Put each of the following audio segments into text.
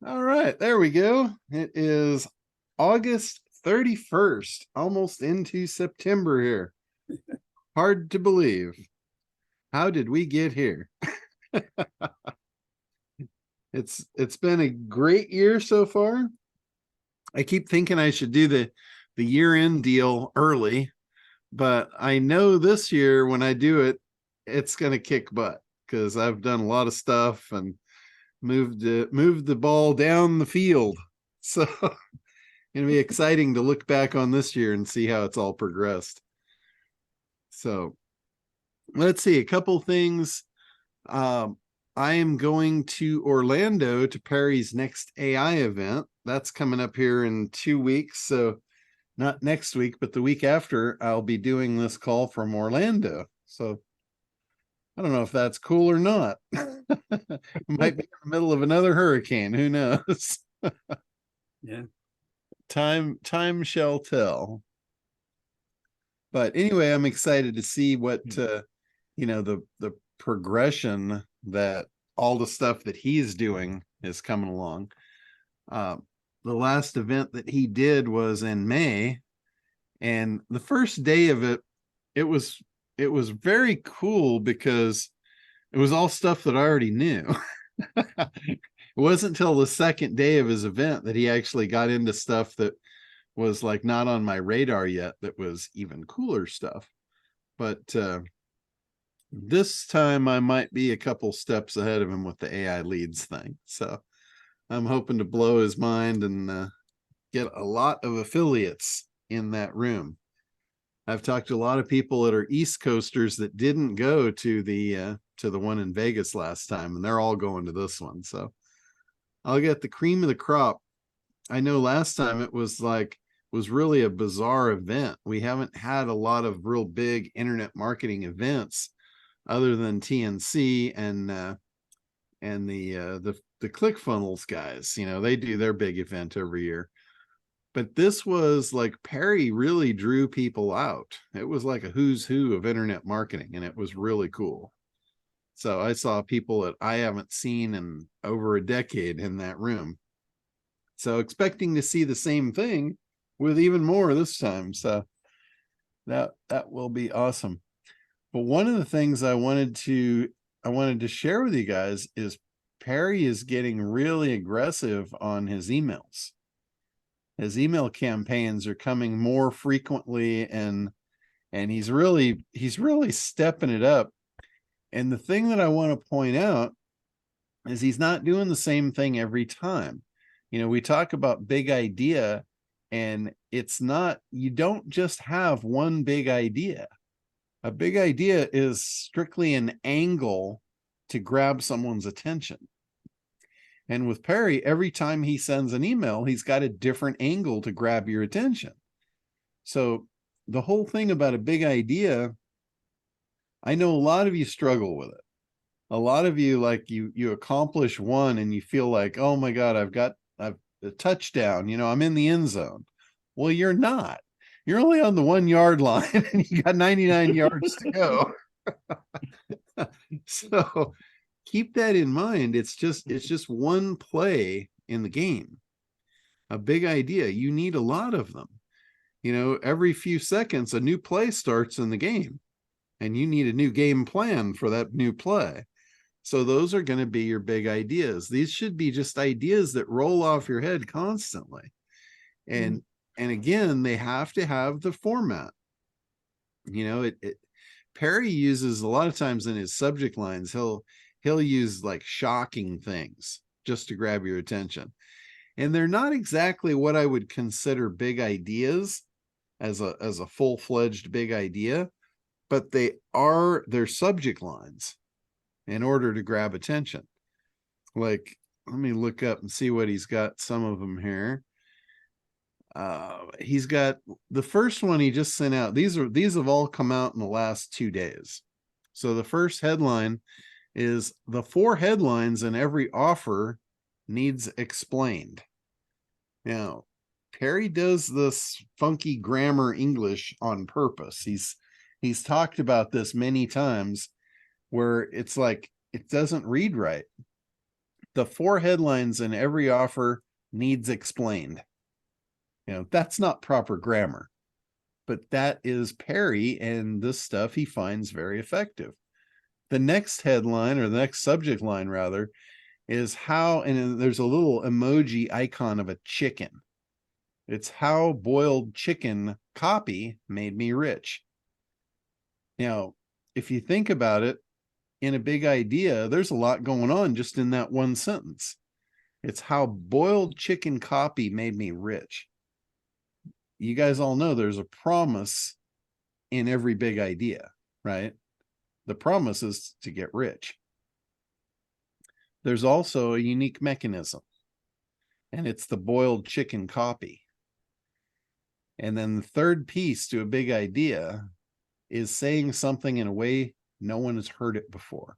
All right, there we go. It is August 31st, almost into September here. Hard to believe. How did we get here? It's been a great year so far. I keep thinking I should do the year-end deal early, but I know this year when I do it, it's going to kick butt because I've done a lot of stuff and moved the ball down the field. So gonna be exciting to look back on this year and see how it's all progressed. So let's see a couple things. I am going to Orlando to Perry's next AI event. That's coming up here in 2 weeks. So not next week, but the week after, I'll be doing this call from Orlando. So I don't know if that's cool or not. Might be in the middle of another hurricane. Who knows? Yeah. Time shall tell. But anyway, I'm excited to see what the progression that all the stuff that he's doing is coming along. The last event that he did was in May, and the first day of it, it was very cool because it was all stuff that I already knew. It wasn't until the second day of his event that he actually got into stuff that was like not on my radar yet, that was even cooler stuff. But this time I might be a couple steps ahead of him with the AI leads thing. So I'm hoping to blow his mind and get a lot of affiliates in that room. I've talked to a lot of people that are East Coasters that didn't go to the one in Vegas last time, and they're all going to this one. So I'll get the cream of the crop. I know last time it was really a bizarre event. We haven't had a lot of real big internet marketing events other than TNC and the ClickFunnels guys. They do their big event every year. But this was like Perry really drew people out. It was like a who's who of internet marketing, and it was really cool. So I saw people that I haven't seen in over a decade in that room. So expecting to see the same thing with even more this time. So that will be awesome. But one of the things I wanted to share with you guys is Perry is getting really aggressive on his emails. His email campaigns are coming more frequently, and he's really stepping it up. And the thing that I want to point out is he's not doing the same thing every time. We talk about big idea, and it's not, you don't just have one big idea. A big idea is strictly an angle to grab someone's attention. And with Perry, every time he sends an email, he's got a different angle to grab your attention. So the whole thing about a big idea, I know a lot of you struggle with it. A lot of you, like you accomplish one and you feel like, oh my God, I've a touchdown, I'm in the end zone. Well, you're not. You're only on the 1 yard line and you got 99 yards to go. So keep that in mind. It's just one play in the game. A big idea, you need a lot of them. Every few seconds a new play starts in the game, and you need a new game plan for that new play. So those are going to be your big ideas. These should be just ideas that roll off your head constantly. And again, they have to have the format. Perry uses a lot of times in his subject lines, he'll use like shocking things just to grab your attention. And they're not exactly what I would consider big ideas as a full-fledged big idea, but they're subject lines in order to grab attention. Like, let me look up and see what he's got. Some of them here. He's got the first one he just sent out. These have all come out in the last 2 days. So the first headline is the 4 headlines in every offer needs explained. Now, Perry does this funky grammar English on purpose. He's talked about this many times where it's like it doesn't read right. the 4 headlines in every offer needs explained. That's not proper grammar, but that is Perry, and this stuff he finds very effective. The next headline, or the next subject line rather, is how, and there's a little emoji icon of a chicken. It's how boiled chicken copy made me rich. Now, if you think about it, in a big idea, there's a lot going on just in that one sentence. It's how boiled chicken copy made me rich. You guys all know there's a promise in every big idea, right? The promise is to get rich. There's also a unique mechanism, and it's the boiled chicken copy. And then the third piece to a big idea is saying something in a way no one has heard it before.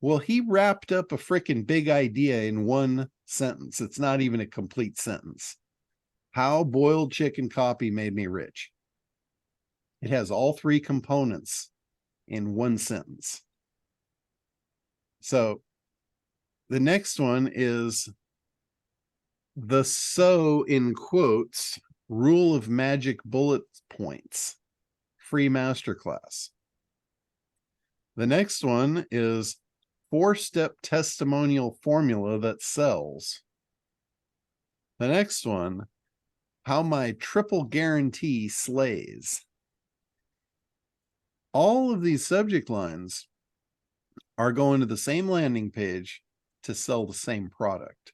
Well, he wrapped up a freaking big idea in one sentence. It's not even a complete sentence. How boiled chicken copy made me rich. It has all 3 components in one sentence. So the next one is the "so" in quotes rule of magic bullet points free masterclass. The next one is 4-step testimonial formula that sells. The next one, how my triple guarantee slays. All of these subject lines are going to the same landing page to sell the same product.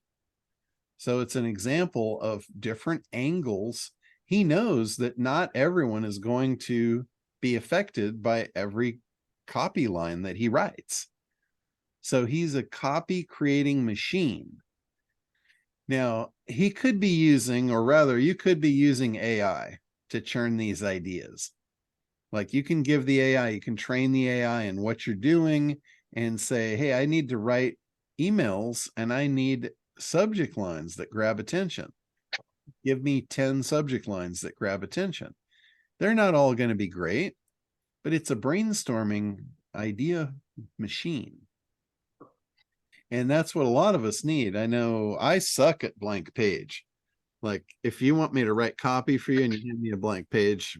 So it's an example of different angles. He knows that not everyone is going to be affected by every copy line that he writes. So he's a copy creating machine. Now, he could be using, or rather, you could be using AI to churn these ideas. Like, you can give the AI, you can train the AI in what you're doing and say, hey, I need to write emails and I need subject lines that grab attention. Give me 10 subject lines that grab attention. They're not all going to be great, but it's a brainstorming idea machine. And that's what a lot of us need. I know I suck at blank page. Like, if you want me to write copy for you and you give me a blank page,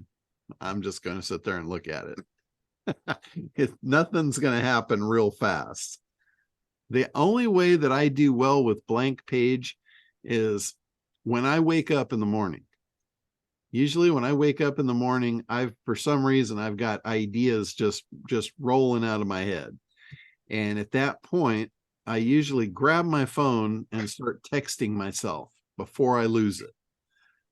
I'm just going to sit there and look at it. Nothing's going to happen real fast. The only way that I do well with blank page is when I wake up in the morning. Usually when I wake up in the morning, for some reason, I've got ideas just rolling out of my head. And at that point, I usually grab my phone and start texting myself before I lose it.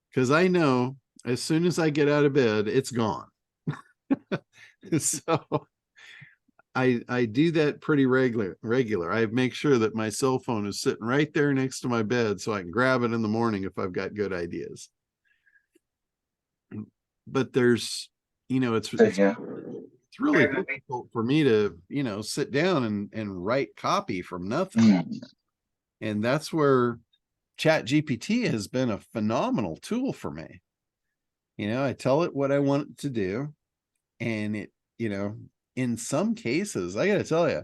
Because I know as soon as I get out of bed, it's gone. So I do that pretty regular. I make sure that my cell phone is sitting right there next to my bed so I can grab it in the morning if I've got good ideas. But there's, it's really difficult for me to, sit down and write copy from nothing. And that's where ChatGPT has been a phenomenal tool for me. I tell it what I want it to do. And it, in some cases, I got to tell you,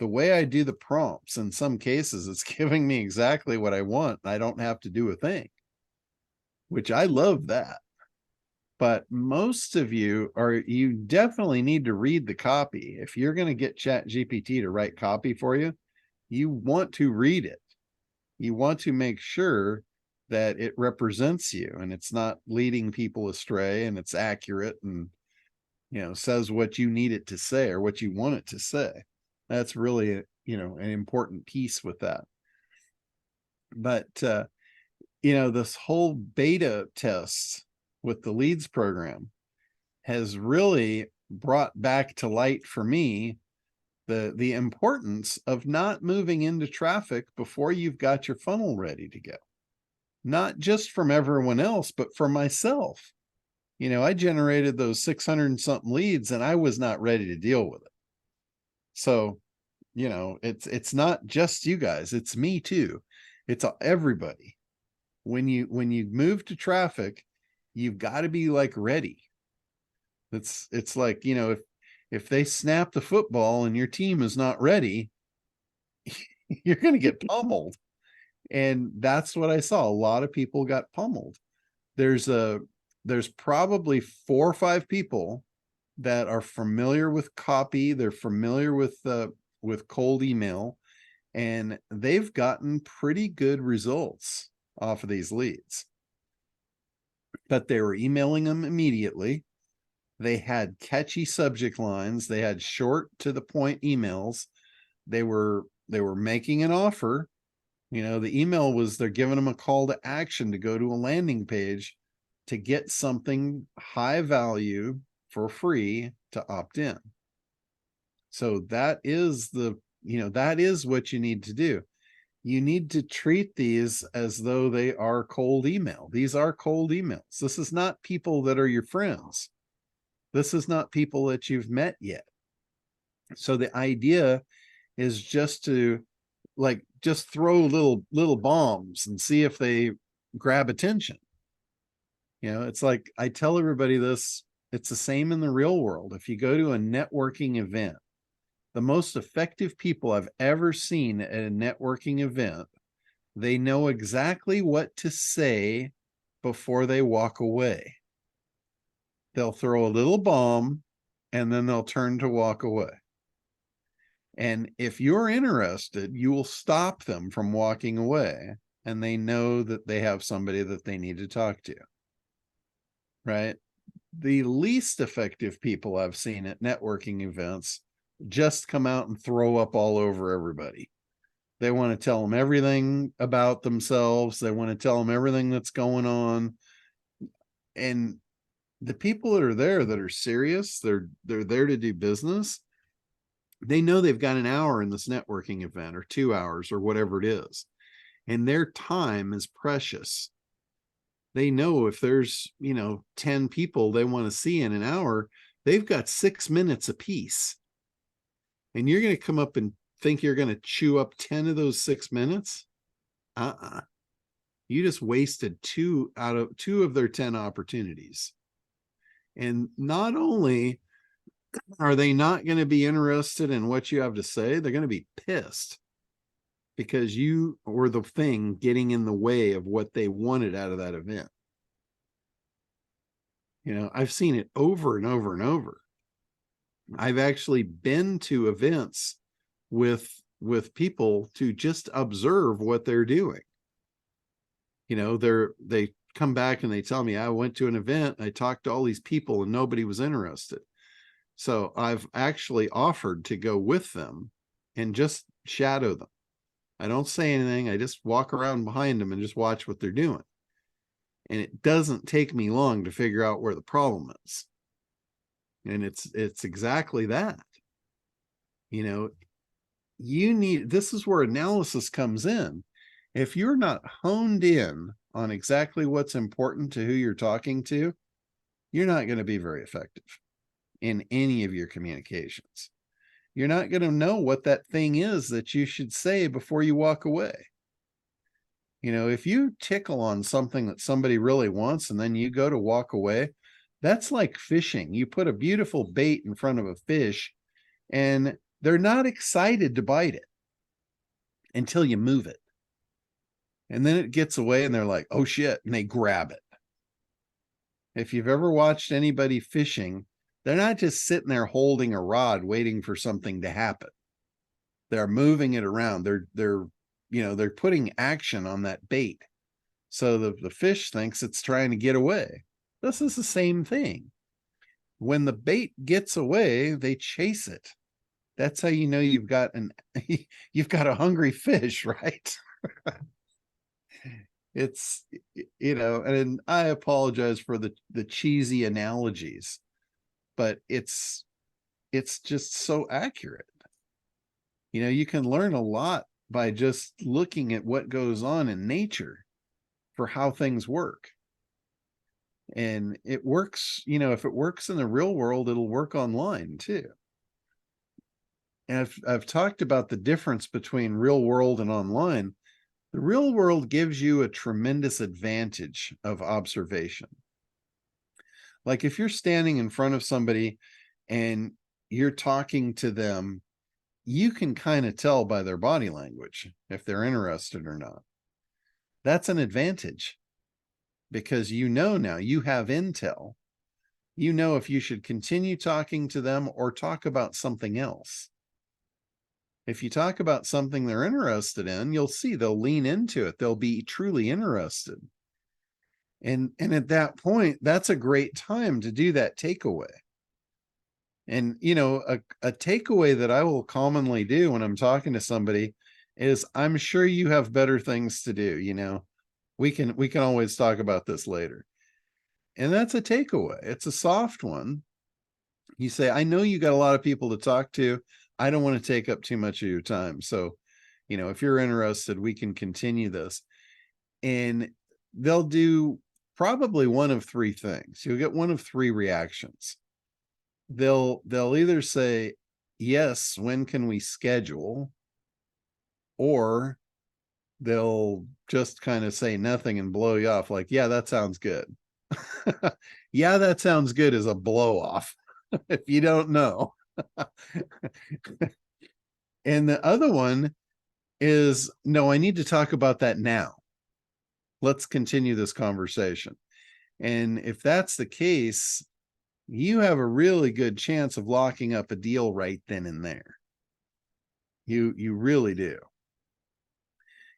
the way I do the prompts, in some cases, it's giving me exactly what I want. I don't have to do a thing, which I love that. But most of you definitely need to read the copy. If you're going to get ChatGPT to write copy for you, you want to read it. You want to make sure that it represents you and it's not leading people astray and it's accurate and, says what you need it to say or what you want it to say. That's really, an important piece with that. But, this whole beta test with the leads program has really brought back to light for me the importance of not moving into traffic before you've got your funnel ready to go. Not just from everyone else, but for myself. I generated those 600 and something leads and I was not ready to deal with it. So, it's not just you guys, it's me too. It's everybody. When you move to traffic, you've got to be like ready. It's like, if they snap the football and your team is not ready, you're going to get pummeled. And that's what I saw. A lot of people got pummeled. There's probably 4 or 5 people that are familiar with copy. They're familiar with cold email, and they've gotten pretty good results off of these leads. But they were emailing them immediately. They had catchy subject lines. They had short to the point emails. They were making an offer. The email was, they're giving them a call to action to go to a landing page to get something high value for free to opt in. So that is that is what you need to do. You need to treat these as though they are cold email. These are cold emails. This is not people that are your friends. This is not people that you've met yet. So the idea is just to just throw little bombs and see if they grab attention. It's like, I tell everybody this, it's the same in the real world. If you go to a networking event, the most effective people I've ever seen at a networking event, they know exactly what to say before they walk away. They'll throw a little bomb and then they'll turn to walk away. And if you're interested, you will stop them from walking away, and they know that they have somebody that they need to talk to. Right? The least effective people I've seen at networking events just come out and throw up all over everybody. They want to tell them everything about themselves. They want to tell them everything that's going on. And the people that are there that are serious, they're there to do business. They know they've got an hour in this networking event, or 2 hours, or whatever it is. And their time is precious. They know if there's, 10 people they want to see in an hour, they've got 6 minutes apiece. And you're going to come up and think you're going to chew up 10 of those 6 minutes? You just wasted 2 of their 10 opportunities. And not only are they not going to be interested in what you have to say, they're going to be pissed because you were the thing getting in the way of what they wanted out of that event. I've seen it over and over and over. I've actually been to events with people to just observe what they're doing. They come back and they tell me, I went to an event, I talked to all these people and nobody was interested. So I've actually offered to go with them and just shadow them. I don't say anything. I just walk around behind them and just watch what they're doing. And it doesn't take me long to figure out where the problem is. And it's exactly that. This is where analysis comes in. If you're not honed in on exactly what's important to who you're talking to, you're not going to be very effective in any of your communications. You're not going to know what that thing is that you should say before you walk away. If you tickle on something that somebody really wants and then you go to walk away, that's like fishing. You put a beautiful bait in front of a fish and they're not excited to bite it until you move it. And then it gets away and they're like, oh shit, and they grab it. If you've ever watched anybody fishing, they're not just sitting there holding a rod waiting for something to happen. They're moving it around. They're putting action on that bait. So the fish thinks it's trying to get away. This is the same thing. When the bait gets away, they chase it. That's how you know you've got a hungry fish, right? It's, and I apologize for the cheesy analogies, but it's just so accurate. You can learn a lot by just looking at what goes on in nature for how things work. And it works, if it works in the real world, it'll work online too. And I've talked about the difference between real world and online. The real world gives you a tremendous advantage of observation. Like if you're standing in front of somebody and you're talking to them you can kind of tell by their body language if they're interested or not. That's an advantage because now you have intel. You know if you should continue talking to them or talk about something else. If you talk about something they're interested in, you'll see they'll lean into it. They'll be truly interested. And at that point, that's a great time to do that takeaway. And, a takeaway that I will commonly do when I'm talking to somebody is, I'm sure you have better things to do. We can always talk about this later. And that's a takeaway. It's a soft one. You say, I know you got a lot of people to talk to. I don't want to take up too much of your time. So, if you're interested, we can continue this. And they'll do probably one of three things. You'll get one of three reactions. They'll either say, yes, when can we schedule? Or they'll just kind of say nothing and blow you off like, yeah, that sounds good. Yeah, that sounds good is a blow off if you don't know. And the other one is, no, I need to talk about that now. Let's continue this conversation. And if that's the case, you have a really good chance of locking up a deal right then and there. You really do.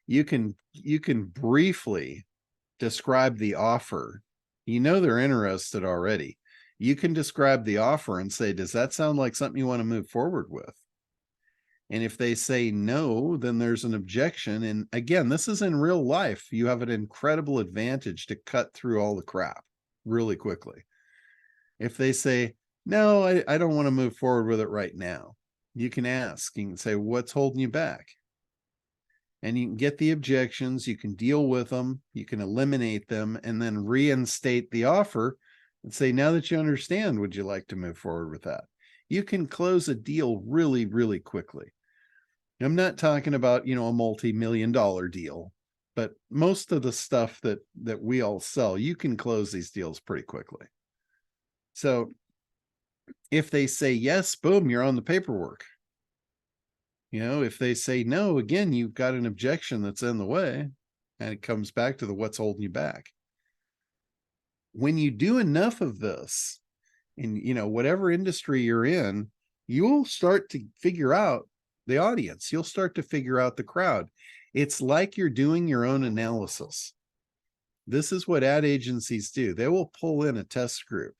You can briefly describe the offer. They're interested already. You can describe the offer and say, does that sound like something you want to move forward with? And if they say no, then there's an objection. And again, this is in real life. You have an incredible advantage to cut through all the crap really quickly. If they say, no, I don't want to move forward with it right now, you can ask, you can say, what's holding you back? And you can get the objections, you can deal with them, you can eliminate them, and then reinstate the offer and say, now that you understand, would you like to move forward with that? You can close a deal really, really quickly. I'm not talking about, a multi-million-dollar deal, but most of the stuff that we all sell, you can close these deals pretty quickly. So if they say yes, boom, you're on the paperwork. If they say no, again, you've got an objection that's in the way, and it comes back to the what's holding you back. When you do enough of this, in whatever industry you're in, you'll start to figure out the audience. You'll start to figure out the crowd. It's like you're doing your own analysis. This is what ad agencies do. They will pull in a test group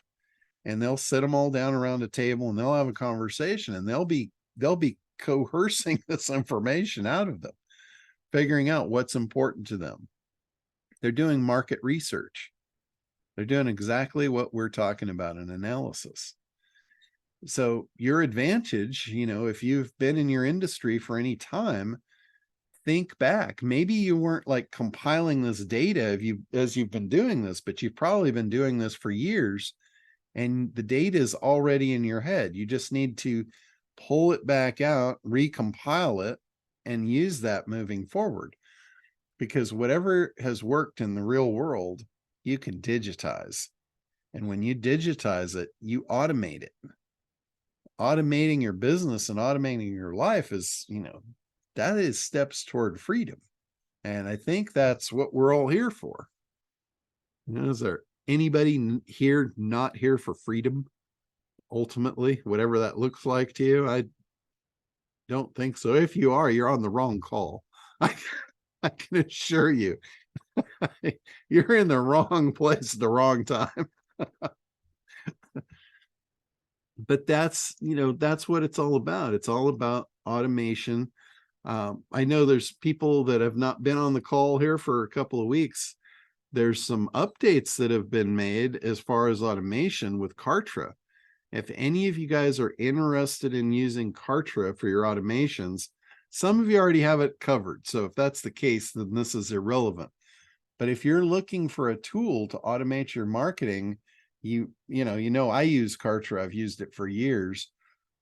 and they'll sit them all down around a table and they'll have a conversation, and they'll be coercing this information out of them, figuring out what's important to them. They're doing market research. They're doing exactly what we're talking about in analysis. So your advantage, if you've been in your industry for any time, think back. Maybe you weren't like compiling this data as you've been doing this, but you've probably been doing this for years, and the data is already in your head. You just need to pull it back out, recompile it, and use that moving forward. Because whatever has worked in the real world, you can digitize. And when you digitize it, you automate it. Automating your business and automating your life is, that is steps toward freedom. And I think that's what we're all here for. Is there anybody here not here for freedom? Ultimately, whatever that looks like to you, I don't think so. If you are, you're on the wrong call. I can assure you, you're in the wrong place at the wrong time. But that's what it's all about. It's all about automation. I know there's people that have not been on the call here for a couple of weeks. There's some updates that have been made as far as automation with Kartra. If any of you guys are interested in using Kartra for your automations, some of you already have it covered. So if that's the case, then this is irrelevant. But if you're looking for a tool to automate your marketing, I use Kartra. I've used it for years.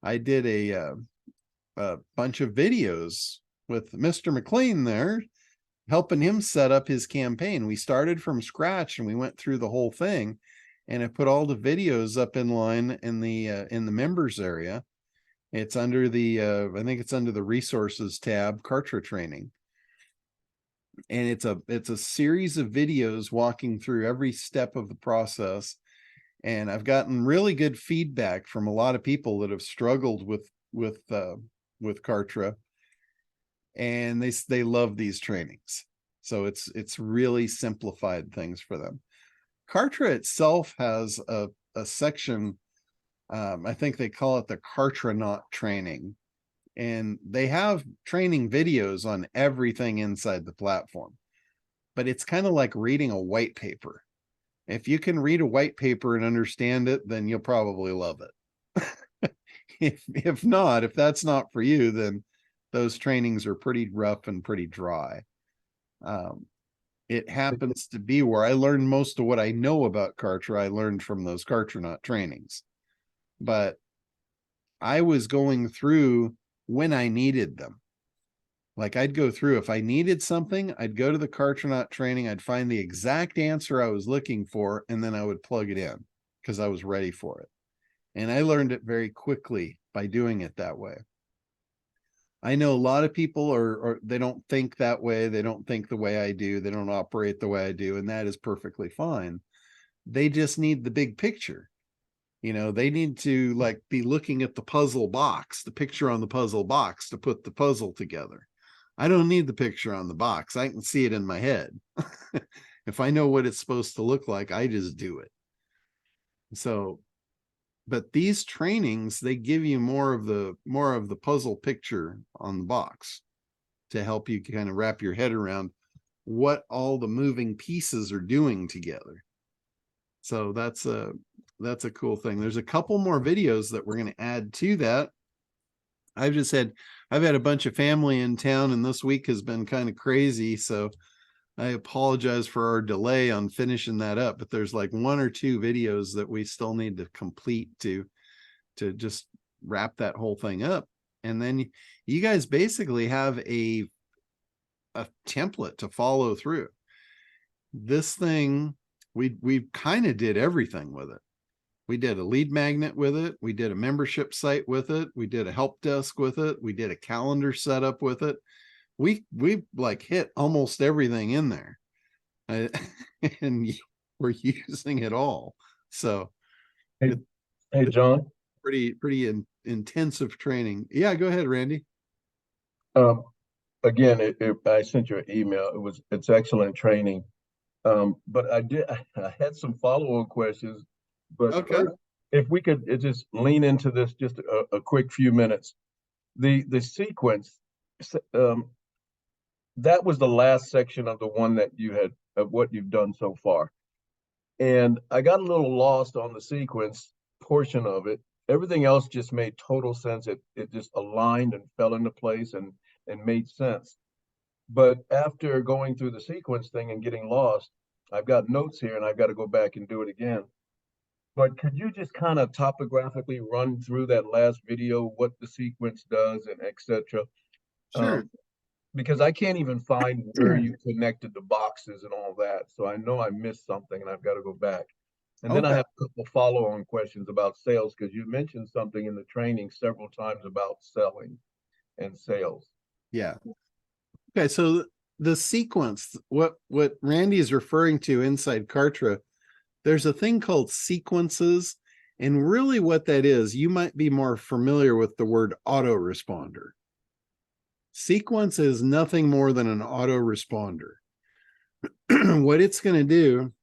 I did a bunch of videos with Mr. McLean there, helping him set up his campaign. We started from scratch and we went through the whole thing. And I put all the videos up in line in the members area. It's under the I think it's under the resources tab, Kartra training. And it's a series of videos walking through every step of the process. And I've gotten really good feedback from a lot of people that have struggled with Kartra, and they love these trainings. So it's really simplified things for them. Kartra itself has a section, I think they call it the Kartranaut training, and they have training videos on everything inside the platform. But it's kind of like reading a white paper. If you can read a white paper and understand it, then you'll probably love it. If not, if that's not for you, then those trainings are pretty rough and pretty dry. It happens to be where I learned most of what I know about Kartra. I learned from those Kartranaut trainings, but I was going through when I needed them. Like I'd go through, if I needed something, I'd go to the Kartranaut training, I'd find the exact answer I was looking for, and then I would plug it in because I was ready for it. And I learned it very quickly by doing it that way. I know a lot of people are they don't think that way. They don't think the way I do. They don't operate the way I do. And that is perfectly fine. They just need the big picture. You know, they need to like be looking at the puzzle box, the picture on the puzzle box to put the puzzle together. I don't need the picture on the box. I can see it in my head. If I know what it's supposed to look like, I just do it. So, but these trainings, they give you more of the puzzle picture on the box to help you kind of wrap your head around what all the moving pieces are doing together. So that's a cool thing. There's a couple more videos that we're going to add to that. I've had a bunch of family in town, and this week has been kind of crazy. So I apologize for our delay on finishing that up, but there's like 1 or 2 videos that we still need to complete to just wrap that whole thing up. And then you guys basically have a template to follow through. This thing, we kind of did everything with it. We did a lead magnet with it. We did a membership site with it. We did a help desk with it. We did a calendar setup with it. We like hit almost everything in there, and we're using it all. So, hey John. pretty intensive training. Yeah, go ahead, Randy. Um, again, I sent you an email. It's excellent training. But I had some follow-on questions. But Okay, first, if we could just lean into this just a quick few minutes. The sequence, um, that was the last section of the one that you had of what you've done so far. And I got a little lost on the sequence portion of it. Everything else just made total sense. It just aligned and fell into place and made sense. But after going through the sequence thing and getting lost, I've got notes here and I've got to go back and do it again. But could you just kind of topographically run through that last video, what the sequence does and etc.? sure. Because I can't even find where you connected the boxes and all that. So I know I missed something and I've got to go back. And then I Okay. have a couple follow-on questions about sales because you mentioned something in the training several times about selling and sales. Yeah. Okay. So the sequence, what Randy is referring to inside Kartra, there's a thing called sequences. And really what that is, you might be more familiar with the word autoresponder. Sequence is nothing more than an autoresponder. What it's going to do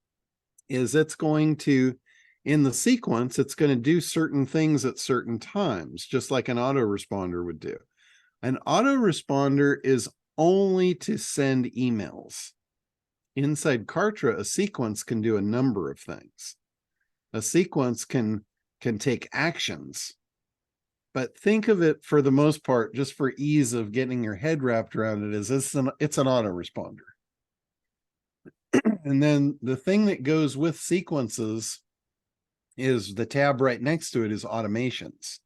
is it's going to, in the sequence, it's going to do certain things at certain times, just like an autoresponder would do. An autoresponder is only to send emails. Inside Kartra, a sequence can do a number of things. A sequence can take actions. But think of it for the most part, just for ease of getting your head wrapped around it, is it's an autoresponder. And then the thing that goes with sequences is the tab right next to it is automations.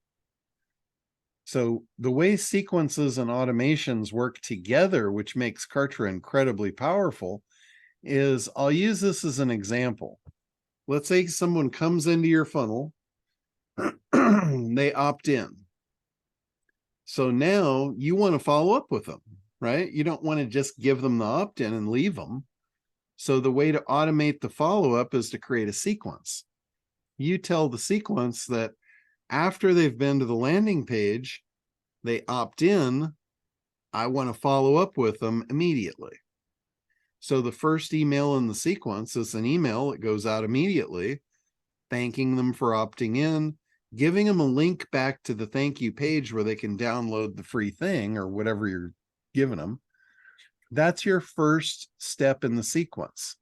So the way sequences and automations work together, which makes Kartra incredibly powerful, is I'll use this as an example. Let's say someone comes into your funnel, they opt in. So now you want to follow up with them, right? You don't want to just give them the opt-in and leave them. So the way to automate the follow-up is to create a sequence. You tell the sequence that after they've been to the landing page, they opt in, I want to follow up with them immediately. So the first email in the sequence is an email that goes out immediately, thanking them for opting in, giving them a link back to the thank you page where they can download the free thing or whatever you're giving them. That's your first step in the sequence.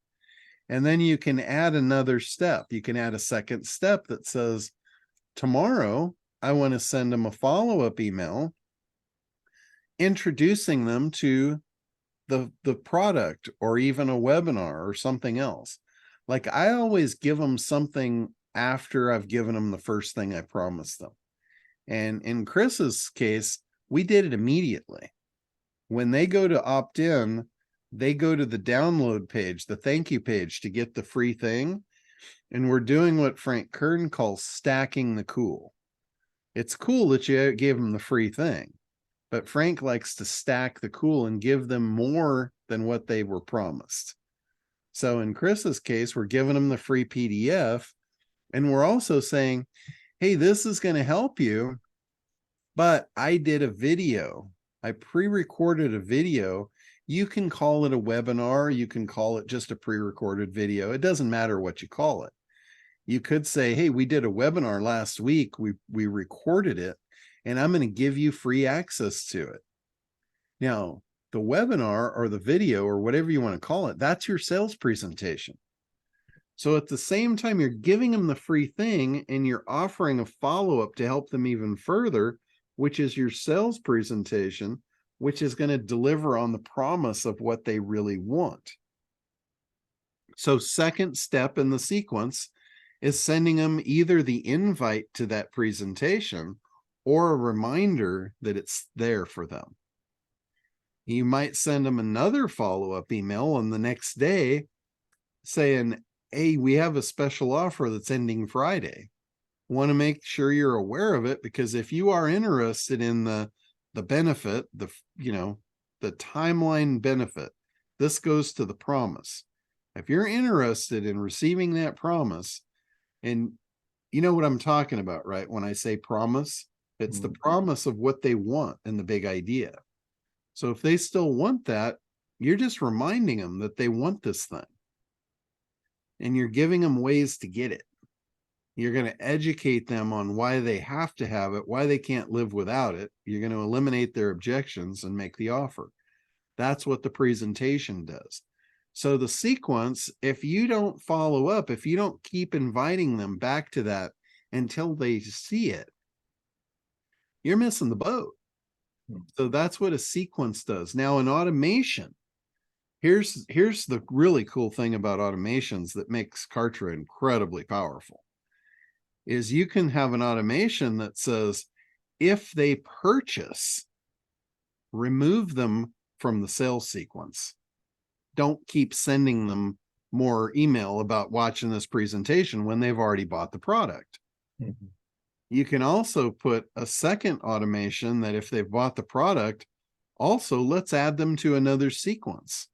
And then you can add another step. You can add a second step that says, tomorrow, I want to send them a follow-up email introducing them to the product or even a webinar or something else. Like I always give them something after I've given them the first thing I promised them. And in Chris's case, we did it immediately. When they go to opt in, they go to the download page, the thank you page to get the free thing. And we're doing what Frank Kern calls stacking the cool. It's cool that you gave them the free thing, but Frank likes to stack the cool and give them more than what they were promised. So in Chris's case, we're giving them the free PDF, and we're also saying, hey, this is going to help you, but I did a video. I pre-recorded a video. You can call it a webinar. You can call it just a pre-recorded video. It doesn't matter what you call it. You could say, hey, we did a webinar last week. We recorded it, and I'm going to give you free access to it. Now, the webinar or the video or whatever you want to call it, that's your sales presentation. So at the same time, you're giving them the free thing and you're offering a follow-up to help them even further, which is your sales presentation, which is going to deliver on the promise of what they really want. So second step in the sequence is sending them either the invite to that presentation or a reminder that it's there for them. You might send them another follow-up email on the next day saying, hey, we have a special offer that's ending Friday. Want to make sure you're aware of it, because if you are interested in the benefit, the timeline benefit, this goes to the promise. If you're interested in receiving that promise, and you know what I'm talking about, right? When I say promise, it's the promise of what they want and the big idea. So if they still want that, you're just reminding them that they want this thing. And you're giving them ways to get it. You're going to educate them on why they have to have it, why they can't live without it. You're going to eliminate their objections and make the offer. That's what the presentation does. So the sequence, if you don't follow up, if you don't keep inviting them back to that until they see it, you're missing the boat. So that's what a sequence does. Now in automation, here's the really cool thing about automations that makes Kartra incredibly powerful, is you can have an automation that says, if they purchase, remove them from the sales sequence. Don't keep sending them more email about watching this presentation when they've already bought the product. Mm-hmm. You can also put a second automation that if they've bought the product, also let's add them to another sequence.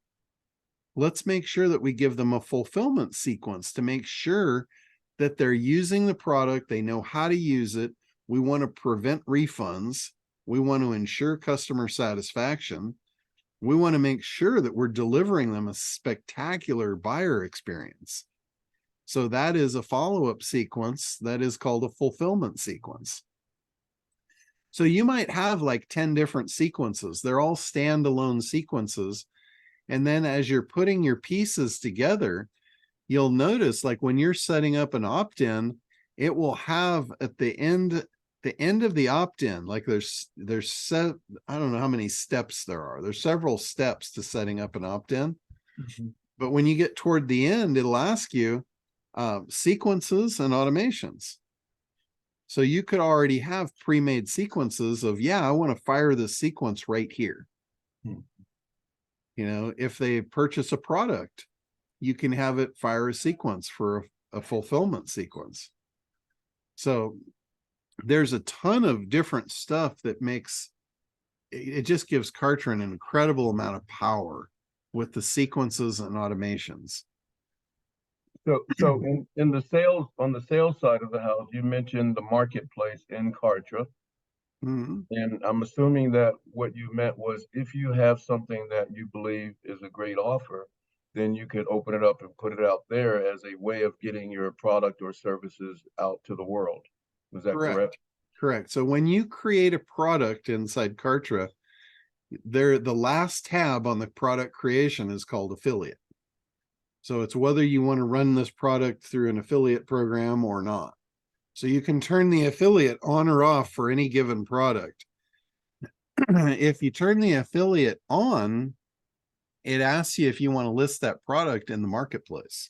Let's make sure that we give them a fulfillment sequence to make sure that they're using the product, they know how to use it. We want to prevent refunds. We want to ensure customer satisfaction. We want to make sure that we're delivering them a spectacular buyer experience. So that is a follow-up sequence that is called a fulfillment sequence. So you might have like 10 different sequences. They're all standalone sequences. And then as you're putting your pieces together, you'll notice like when you're setting up an opt-in, it will have at the end of the opt-in, like there's I don't know how many steps there are. There's several steps to setting up an opt-in. Mm-hmm. But when you get toward the end, it'll ask you sequences and automations. So you could already have pre-made sequences of, yeah, I want to fire this sequence right here. Hmm. You know, if they purchase a product, you can have it fire a sequence for a fulfillment sequence. So there's a ton of different stuff that makes it just gives Kartra an incredible amount of power with the sequences and automations. So in the sales, on the sales side of the house, you mentioned the marketplace in Kartra. Mhm. And I'm assuming that what you meant was if you have something that you believe is a great offer, then you could open it up and put it out there as a way of getting your product or services out to the world. Was that correct? Correct. So when you create a product inside Kartra, the last tab on the product creation is called affiliate. So it's whether you want to run this product through an affiliate program or not. So you can turn the affiliate on or off for any given product. If you turn the affiliate on, it asks you if you want to list that product in the marketplace.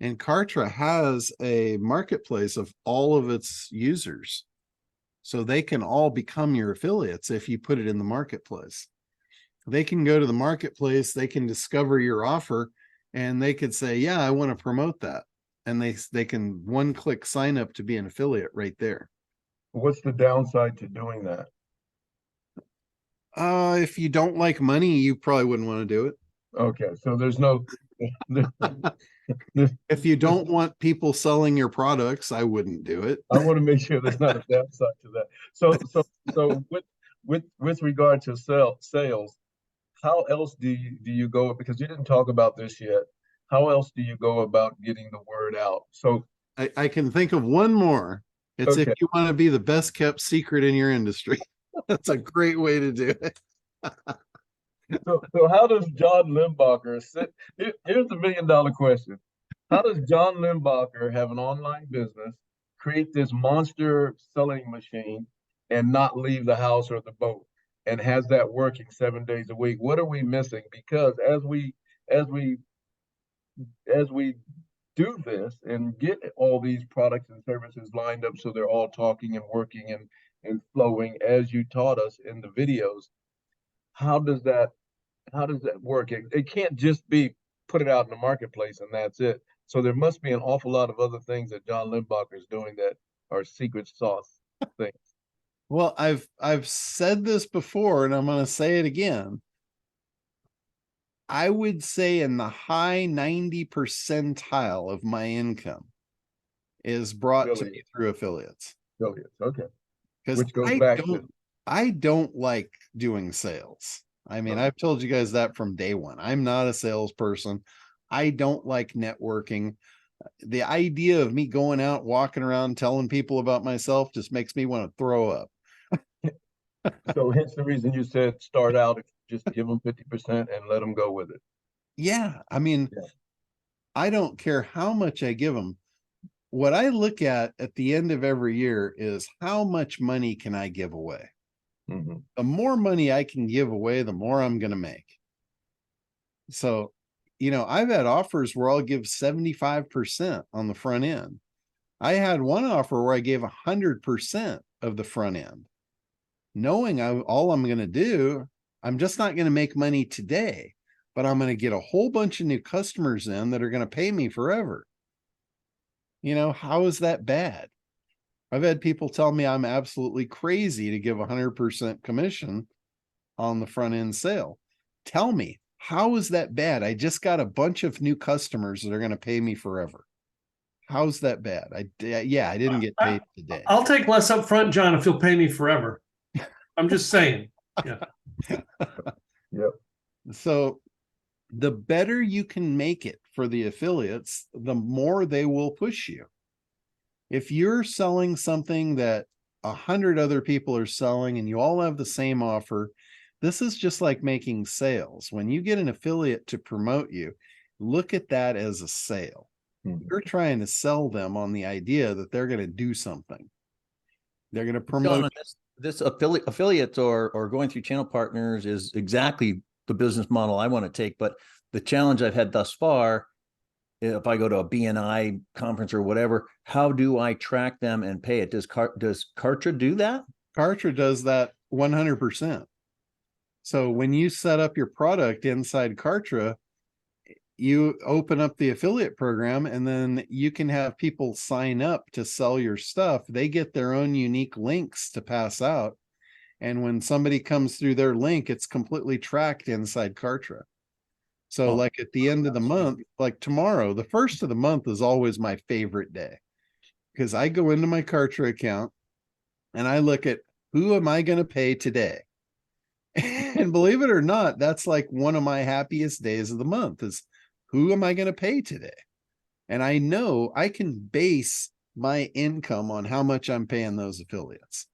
And Kartra has a marketplace of all of its users. So they can all become your affiliates if you put it in the marketplace. They can go to the marketplace, they can discover your offer, and they could say, yeah, I want to promote that. And they can one-click sign up to be an affiliate right there. What's the downside to doing that? If you don't like money, you probably wouldn't want to do it. Okay, so there's no, If you don't want people selling your products, I wouldn't do it. I want to make sure there's not a downside to that. So with regard to sales, how else do you go? Because you didn't talk about this yet. How else do you go about getting the word out? So I can think of one more. It's if okay, you want to be the best kept secret in your industry. That's a great way to do it. so how does John Limbacher here's the $1 million question. How does John Limbacher have an online business, create this monster selling machine, and not leave the house or the boat, and has that working 7 days a week? What are we missing? Because as we as we do this and get all these products and services lined up so they're all talking and working and flowing as you taught us in the videos, how does that work? It can't just be put it out in the marketplace and that's it. So there must be an awful lot of other things that John Limbacher is doing that are secret sauce things. Well, I've said this before and I'm going to say it again. I would say in the high 90 percentile of my income is brought to me through affiliates. Affiliates, okay. Because Which goes back to I don't like doing sales. I mean, I've told you guys that from day one. I'm not a salesperson. I don't like networking. The idea of me going out, walking around, telling people about myself just makes me want to throw up. so hence the reason you said start out, just give them 50% and let them go with it. Yeah. I mean, Yeah. I don't care how much I give them. What I look at the end of every year is how much money can I give away? Mm-hmm. The more money I can give away, the more I'm going to make. So, I've had offers where I'll give 75% on the front end. I had one offer where I gave 100% of the front end, knowing all I'm going to do, I'm just not going to make money today, but I'm going to get a whole bunch of new customers in that are going to pay me forever. How is that bad? I've had people tell me I'm absolutely crazy to give 100% commission on the front end sale. Tell me, how is that bad? I just got a bunch of new customers that are going to pay me forever. How's that bad? I didn't get paid today. I'll take less up front, John, if you'll pay me forever. I'm just saying. Yeah. Yep. So the better you can make it for the affiliates, the more they will push you. If you're selling something that 100 other people are selling and you all have the same offer, this is just like making sales. When you get an affiliate to promote you, look at that as a sale. Mm-hmm. You're trying to sell them on the idea that they're going to do something. They're going to promote. John, this affiliates or going through channel partners is exactly the business model I want to take. But the challenge I've had thus far, if I go to a BNI conference or whatever, how do I track them and pay it? Does Kartra do that? Kartra does that 100%. So when you set up your product inside Kartra, you open up the affiliate program and then you can have people sign up to sell your stuff. They get their own unique links to pass out. And when somebody comes through their link, it's completely tracked inside Kartra. So Oh, like at the end of the month, like tomorrow, the first of the month is always my favorite day, because I go into my Kartra account and I look at who am I going to pay today? And believe it or not, that's like one of my happiest days of the month is who am I going to pay today? And I know I can base my income on how much I'm paying those affiliates.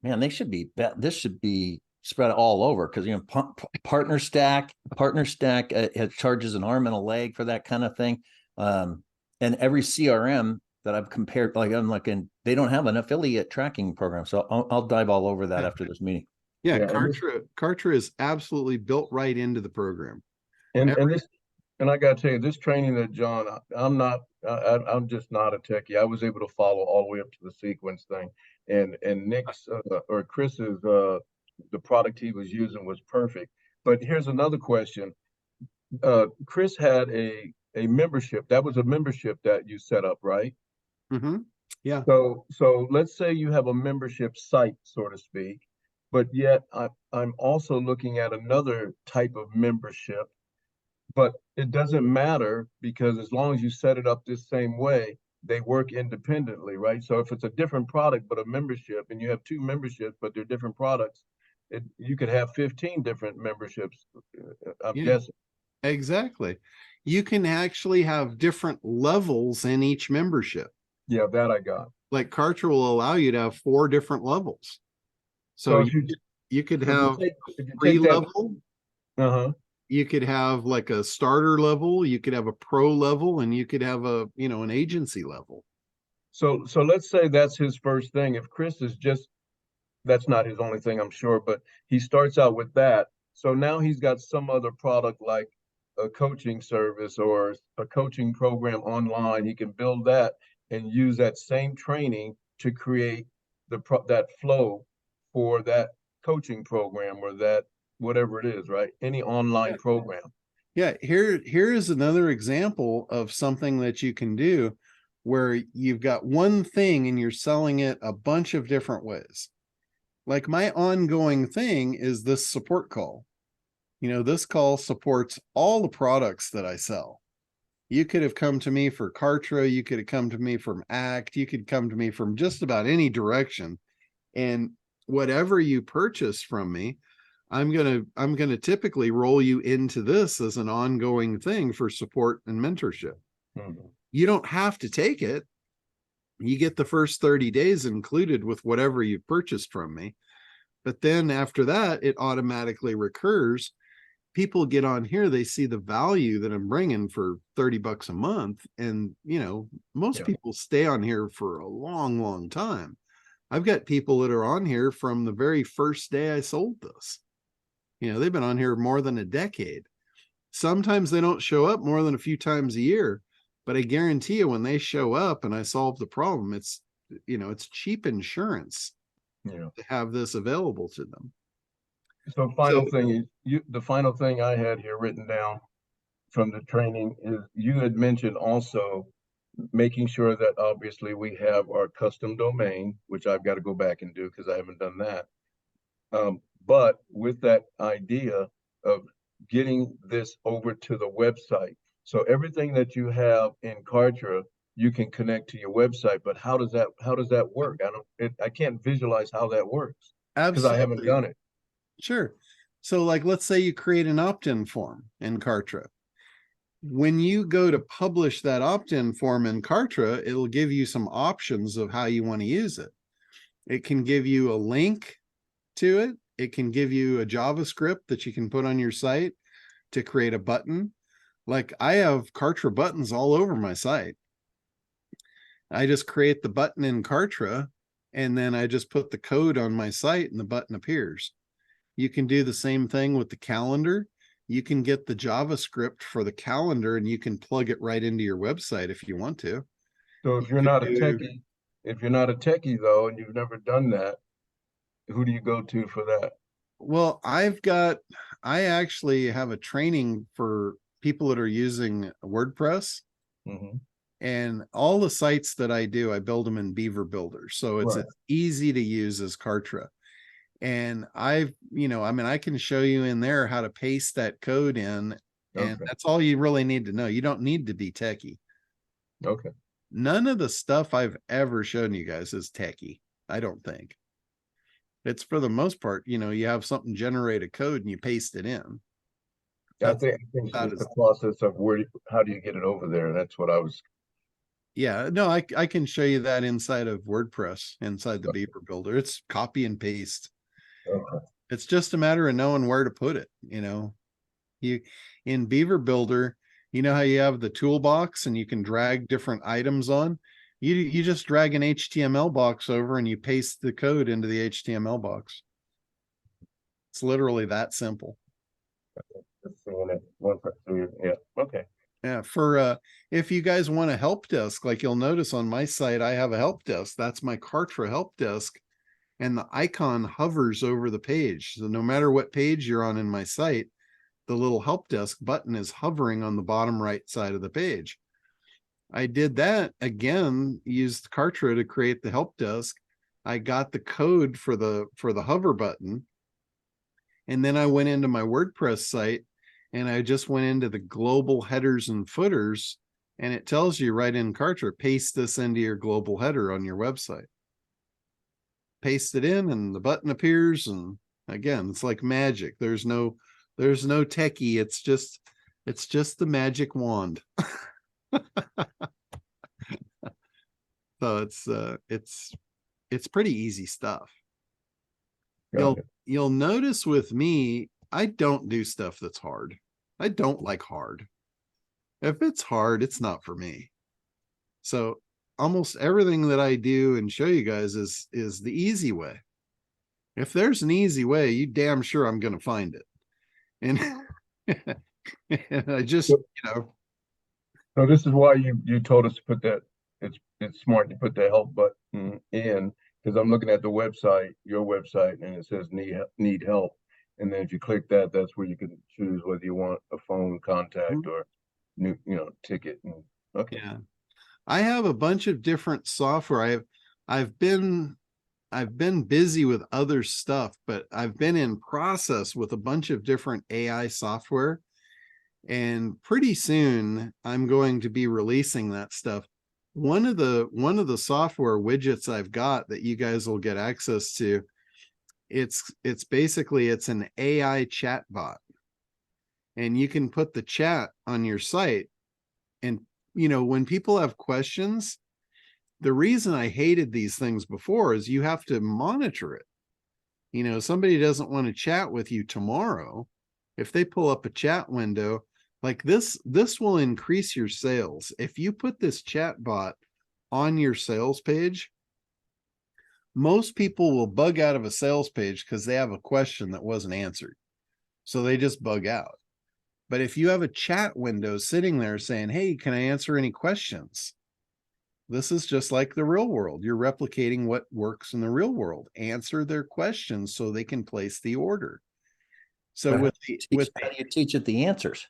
Man, they should be, this should be spread all over, because, you know, partner stack it charges an arm and a leg for that kind of thing. And every CRM that I've compared, like I'm looking, they don't have an affiliate tracking program. So I'll dive all over that after this meeting. Yeah, Yeah, and Kartra is absolutely built right into the program. And Every- this, and I gotta tell you, this training that John, I'm just not a techie. I was able to follow all the way up to the sequence thing, and Nick's or Chris's the product he was using was perfect. But here's another question. Chris had a membership. That was a membership that you set up, right? Mhm. Yeah. So let's say you have a membership site, so to speak, but yet I'm also looking at another type of membership, but it doesn't matter because as long as you set it up this same way, they work independently, right? So if it's a different product but a membership, and you have two memberships but they're different products, you could have 15 different memberships. I'm Yeah. guessing. Exactly. You can actually have different levels in each membership. Yeah, that I got. Like Kartra will allow you to have 4 different levels. So So if you could if you have take if you free take that, level, uh-huh. you could have like a starter level, you could have a pro level, and you could have a, you know, an agency level. So let's say that's his first thing. If Chris is just, that's not his only thing, I'm sure, but he starts out with that. So now he's got some other product like a coaching service or a coaching program online. He can build that and use that same training to create that flow for that coaching program or that whatever it is, right? Any online program. Yeah, here is another example of something that you can do where you've got one thing and you're selling it a bunch of different ways. Like my ongoing thing is this support call. You know, this call supports all the products that I sell. You could have come to me for Kartra, you could have come to me from ACT, you could come to me from just about any direction. And whatever you purchase from me, I'm gonna typically roll you into this as an ongoing thing for support and mentorship. Mhm. You don't have to take it. You get the first 30 days included with whatever you've purchased from me. But then after that, it automatically recurs. People get on here, they see the value that I'm bringing for 30 bucks a month. And, you know, most Yeah. people stay on here for a long, long time. I've got people that are on here from the very first day I sold this. You know, they've been on here more than a decade. Sometimes they don't show up more than a few times a year, but I guarantee you when they show up and I solve the problem, it's, you know, it's cheap insurance Yeah. to have this available to them. So final thing is the final thing I had here written down from the training is you had mentioned also making sure that obviously we have our custom domain, which I've got to go back and do because I haven't done that. But with that idea of getting this over to the website, so everything that you have in Kartra, you can connect to your website. But how does that work? I can't visualize how that works because I haven't Absolutely. done it. Sure. So like, let's say you create an opt-in form in Kartra. When you go to publish that opt-in form in Kartra, it'll give you some options of how you want to use it. It can give you a link to it. It can give you a JavaScript that you can put on your site to create a button. Like I have Kartra buttons all over my site. I just create the button in Kartra and then I just put the code on my site and the button appears. You can do the same thing with the calendar. You can get the JavaScript for the calendar and you can plug it right into your website if you want to. So if You you're could not a do- techie, if you're not a techie though, and you've never done that, who do you go to for that? Well, I actually have a training for people that are using WordPress, Mhm. and all the sites that I do, I build them in Beaver Builder. So it's Right. as easy to use as Kartra. And I've, I mean, I can show you in there how to paste that code in, and Okay. that's all you really need to know. You don't need to be techie. Okay. None of the stuff I've ever shown you guys is techie, I don't think. It's for the most part, you have something generate a code and you paste it in. I That's think it's that just the is, process of how do you get it over there? That's what I was. yeah, no, I can show you that inside of WordPress, inside the Beaver Builder. It's copy and paste. Okay. It's just a matter of knowing where to put it. You in Beaver Builder, you know how you have the toolbox and you can drag different items on. You just drag an HTML box over and you paste the code into the HTML box. It's literally that simple. Just seeing it one per three. Yeah. Okay. Yeah, for if you guys want a help desk, like you'll notice on my site, I have a help desk. That's my Kartra help desk, and the icon hovers over the page. So no matter what page you're on in my site, the little help desk button is hovering on the bottom right side of the page. I did that again, used Kartra to create the help desk. I got the code for the hover button, and then I went into my WordPress site and I just went into the global headers and footers, and it tells you right in Kartra, paste this into your global header on your website. Paste it in and the button appears, and again, it's like magic. There's no techie. It's just the magic wand. So it's pretty easy stuff. Got it. You'll notice with me, I don't do stuff that's hard. I don't like hard. If it's hard, it's not for me. So almost everything that I do and show you guys is the easy way. If there's an easy way, you damn sure I'm going to find it. And, and I just, So this is why you told us to put that. It's smart to put the help button in, because I'm looking at the website, your website, and it says need help. And then if you click that, that's where you can choose whether you want a phone contact or new, ticket. And okay. Yeah. I have a bunch of different software. I've been busy with other stuff, but I've been in process with a bunch of different AI software. And pretty soon I'm going to be releasing that stuff. One of the software widgets I've got that you guys will get access to, it's basically an AI chat bot. And you can put the chat on your site. And when people have questions, the reason I hated these things before is you have to monitor it. Somebody doesn't want to chat with you tomorrow. If they pull up a chat window like this will increase your sales. If you put this chat bot on your sales page, most people will bug out of a sales page because they have a question that wasn't answered. So they just bug out. But if you have a chat window sitting there saying, hey, can I answer any questions? This is just like the real world. You're replicating what works in the real world. Answer their questions so they can place the order. So how do you teach it the answers?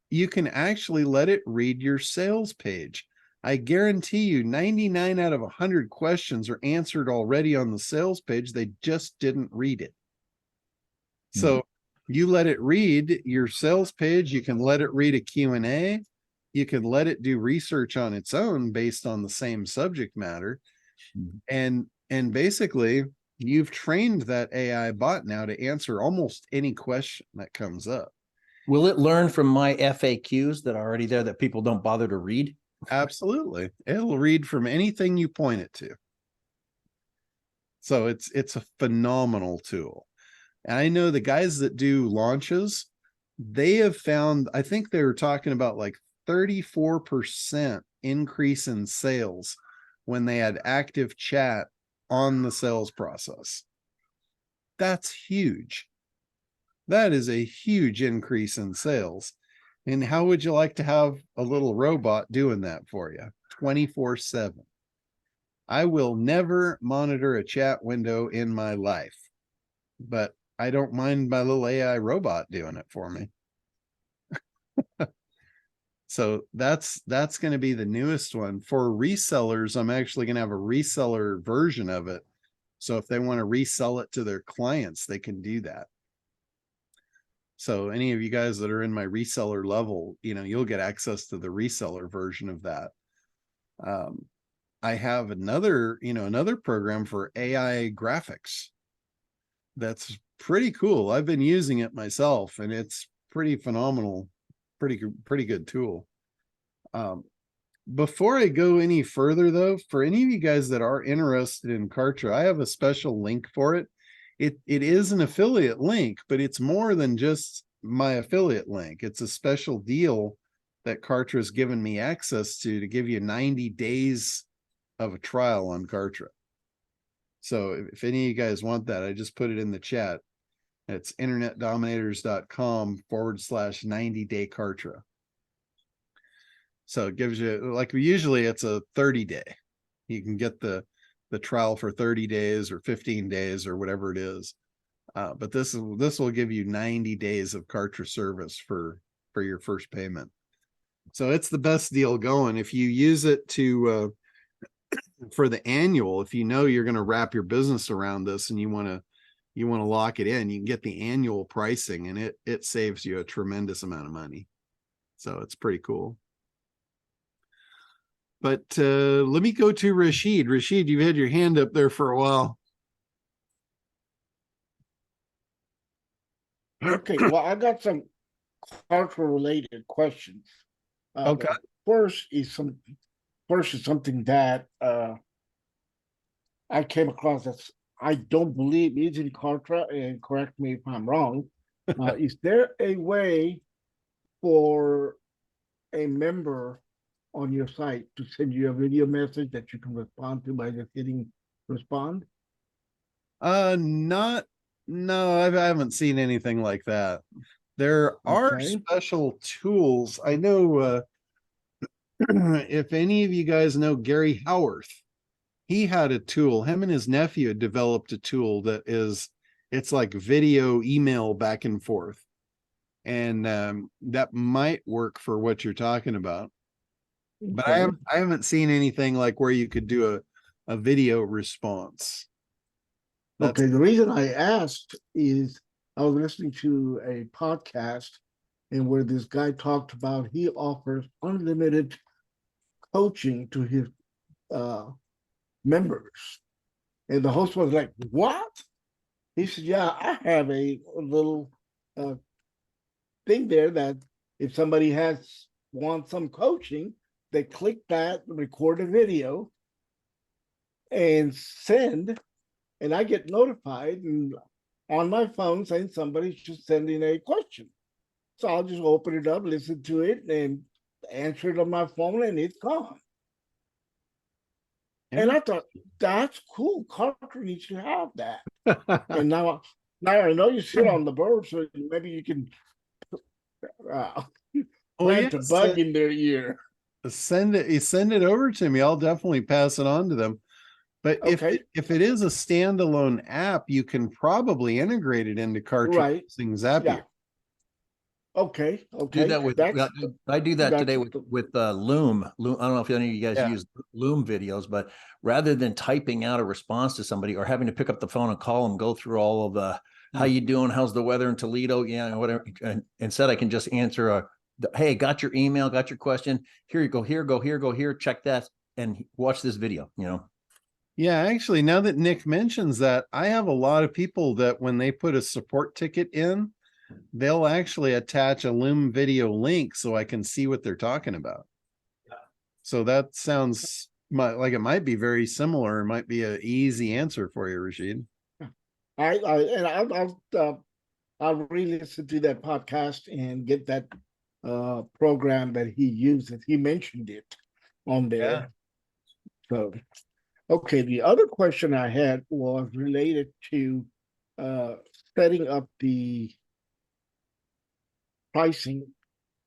You can actually let it read your sales page. I guarantee you 99 out of 100 questions are answered already on the sales page. They just didn't read it. So you let it read your sales page. You can let it read a Q&A. You can let it do research on its own based on the same subject matter. And basically you've trained that AI bot now to answer almost any question that comes up. Will it learn from my FAQs that are already there that people don't bother to read? Absolutely. It'll read from anything you point it to. So it's a phenomenal tool. And I know the guys that do launches, they have found, I think they were talking about like 34% increase in sales when they had active chat on the sales process. That's huge. That is a huge increase in sales. And how would you like to have a little robot doing that for you 24/7? I will never monitor a chat window in my life, but I don't mind my little AI robot doing it for me. So that's going to be the newest one. For resellers, I'm actually going to have a reseller version of it So if they want to resell it to their clients, they can do that. So any of you guys that are in my reseller level, you'll get access to the reseller version of that. I have another program for AI graphics. That's pretty cool. I've been using it myself and it's pretty phenomenal. Pretty good tool. Before I go any further though, for any of you guys that are interested in Kartra, I have a special link for it. It is an affiliate link, but it's more than just my affiliate link. It's a special deal that Kartra has given me access to give you 90 days of a trial on Kartra. So if any of you guys want that, I just put it in the chat. It's internetdominators.com/90-day Kartra. So it gives you, like usually it's a 30-day. You can get the trial for 30 days or 15 days or whatever it is. But this will give you 90 days of Kartra service for your first payment. So it's the best deal going. If you use it to for the annual, if you're going to wrap your business around this and you want to lock it in, you can get the annual pricing and it saves you a tremendous amount of money. So it's pretty cool. But let me go to Rashid. Rashid, you've had your hand up there for a while. Okay, well, I got some Kartra related questions. Okay. First is something that I came across that I don't believe is in Kartra, and correct me if I'm wrong. Is there a way for a member on your site to send you a video message that you can respond to by just hitting respond? No, I haven't seen anything like that. There are Okay. special tools. I know if any of you guys know Gary Howarth, he had a tool. Him and his nephew had developed a tool it's like video email back and forth. And that might work for what you're talking about. But Okay. I haven't seen anything like where you could do a video response. Okay, the reason I asked is I was listening to a podcast and where this guy talked about he offers unlimited coaching to his members. And the host was like, "What?" He said, "Yeah, I have a little thing there that if somebody wants some coaching, they click that, record a video, and send, and I get notified and on my phone saying somebody's just sending a question. So I'll just open it up, listen to it, and answer it on my phone, and it's gone." And I thought, that's cool. Kartra needs to have that. And now I know you sit on the board, so maybe you can plant a bug in their ear. Send it over to me. I'll definitely pass it on to them. But Okay. if it is a standalone app, you can probably integrate it into Kartra Right. using Zapier. Yeah. Okay. Okay. Do that with I do that today with Loom. Loom. I don't know if any of you guys use Loom videos, but rather than typing out a response to somebody or having to pick up the phone and call them, go through all of the how you doing, how's the weather in Toledo, whatever. And instead, I can just answer hey, got your email, got your question. Here you go. Here, go here, go here. Check that and watch this video. Yeah, actually, now that Nick mentions that, I have a lot of people that when they put a support ticket in, they'll actually attach a Loom video link so I can see what they're talking about. Yeah. So that sounds like it might be very similar. It might be an easy answer for you, Rashid. I'll re-listen to that podcast and get that program that he uses. He mentioned it on there. Yeah. So, okay, the other question I had was related to setting up the pricing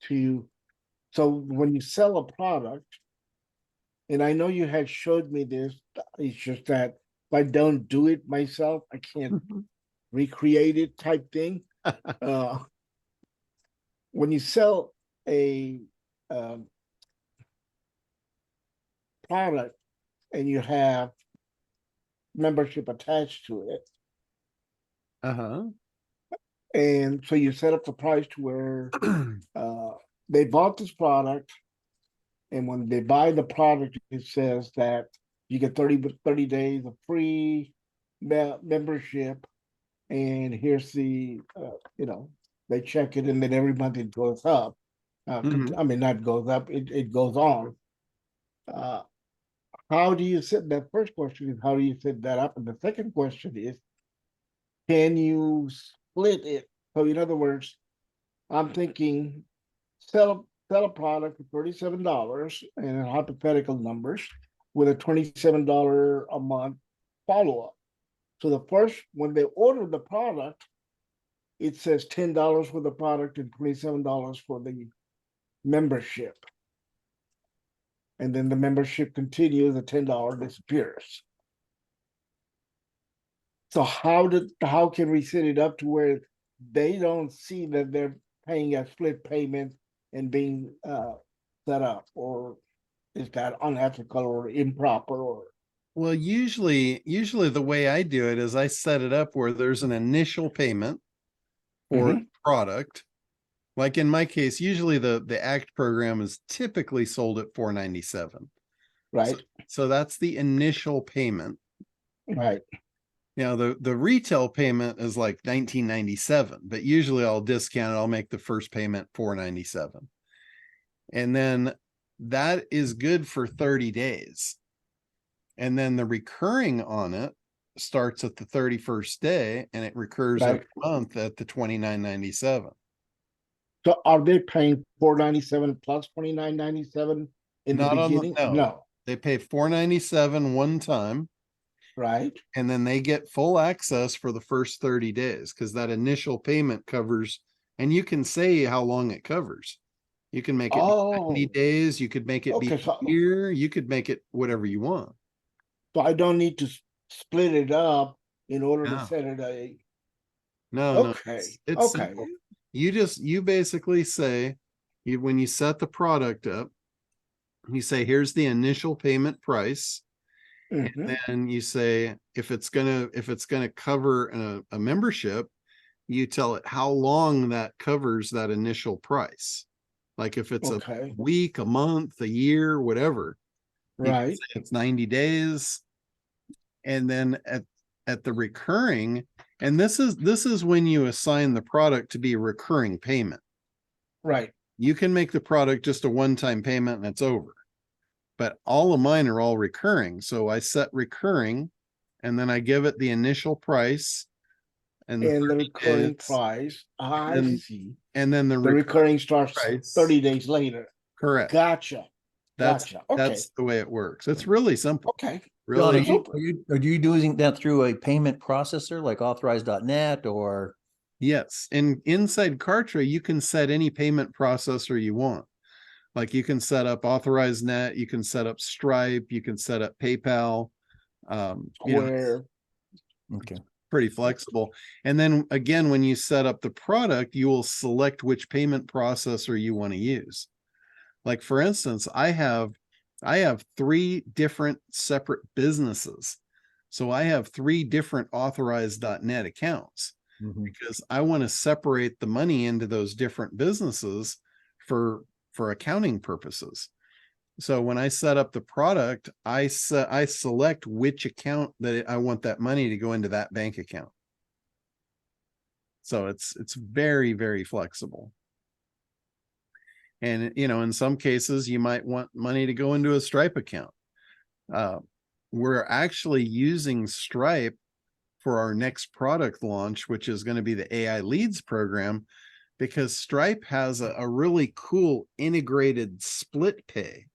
so when you sell a product, and I know you had showed me this, it's just that if I don't do it myself, I can't recreate it type thing. When you sell a product and you have membership attached to it. Uh-huh. And so you set up the price to where they bought this product, and when they buy the product, it says that you get 30 days of free membership, and here's the they check it, and then every month it goes up. Mhm. I mean, not goes up, it goes on. How do you set that? First question is, how do you set that up? And the second question is, can you split it? So in other words, I'm thinking sell a product for $37 and hypothetical numbers with a $27 a month follow-up. So the first, when they order the product, it says $10 for the product and $27 for the membership. And then the membership continues, the $10 disappears. So how can we set it up to where they don't see that they're paying a split payment and being set up, or is that unethical or improper? Or Well, usually the way I do it is I set it up where there's an initial payment for the product. Like in my case, usually the ACT program is typically sold at $497. right, So that's the initial payment. right, Now the retail payment is like $19.97, but usually I'll discount it. I'll make the first payment $497. And then that is good for 30 days. And then the recurring on it starts at the 31st day, and it recurs right. every month at the $29.97. So are they paying $497 plus $29.97 in the Not on the beginning? no. They pay $497 one time, Right. and then they get full access for the first 30 days, because that initial payment covers, and you can say how long it covers. You can make it be 90 Oh, days, you could make it be okay. a year, you could make it whatever you want. So I don't need to split it up in order to No. set it No, okay. it's Okay. simple. You basically say, when you set the product up, you say, here's the initial payment price. And then you say, if it's gonna cover a membership, you tell it how long that covers that initial price. Like if it's a Okay. week, a month, a year, whatever, you can Right. say it's 90 days. And then at the recurring, and this is when you assign the product to be a recurring payment. Right. You can make the product just a one-time payment and it's over. But all of mine are all recurring. So I set recurring, and then I give it the initial price and the And the 30 recurring days, price, I and see. and then the The recurring starts price. 30 days later. Correct. Gotcha. That's Gotcha. Okay. that's the way it works. It's really simple. Okay. John, Really. are you doing that through a payment processor like authorize.net or? Yes. And inside Kartra, you can set any payment processor you want. Like you can set up AuthorizeNet, you can set up Stripe, you can set up PayPal. Where Okay. Pretty flexible. And then again, when you set up the product, you will select which payment processor you want to use. Like for instance, I have 3 different separate businesses. So I have 3 different authorized.net accounts because I want to separate the money into those different businesses for accounting purposes. So when I set up the product, I select which account that I want that money to go into that bank account. So it's very, very flexible. And in some cases you might want money to go into a Stripe account. We're actually using Stripe for our next product launch, which is going to be the AI Leads program, because Stripe has a really cool integrated split pay.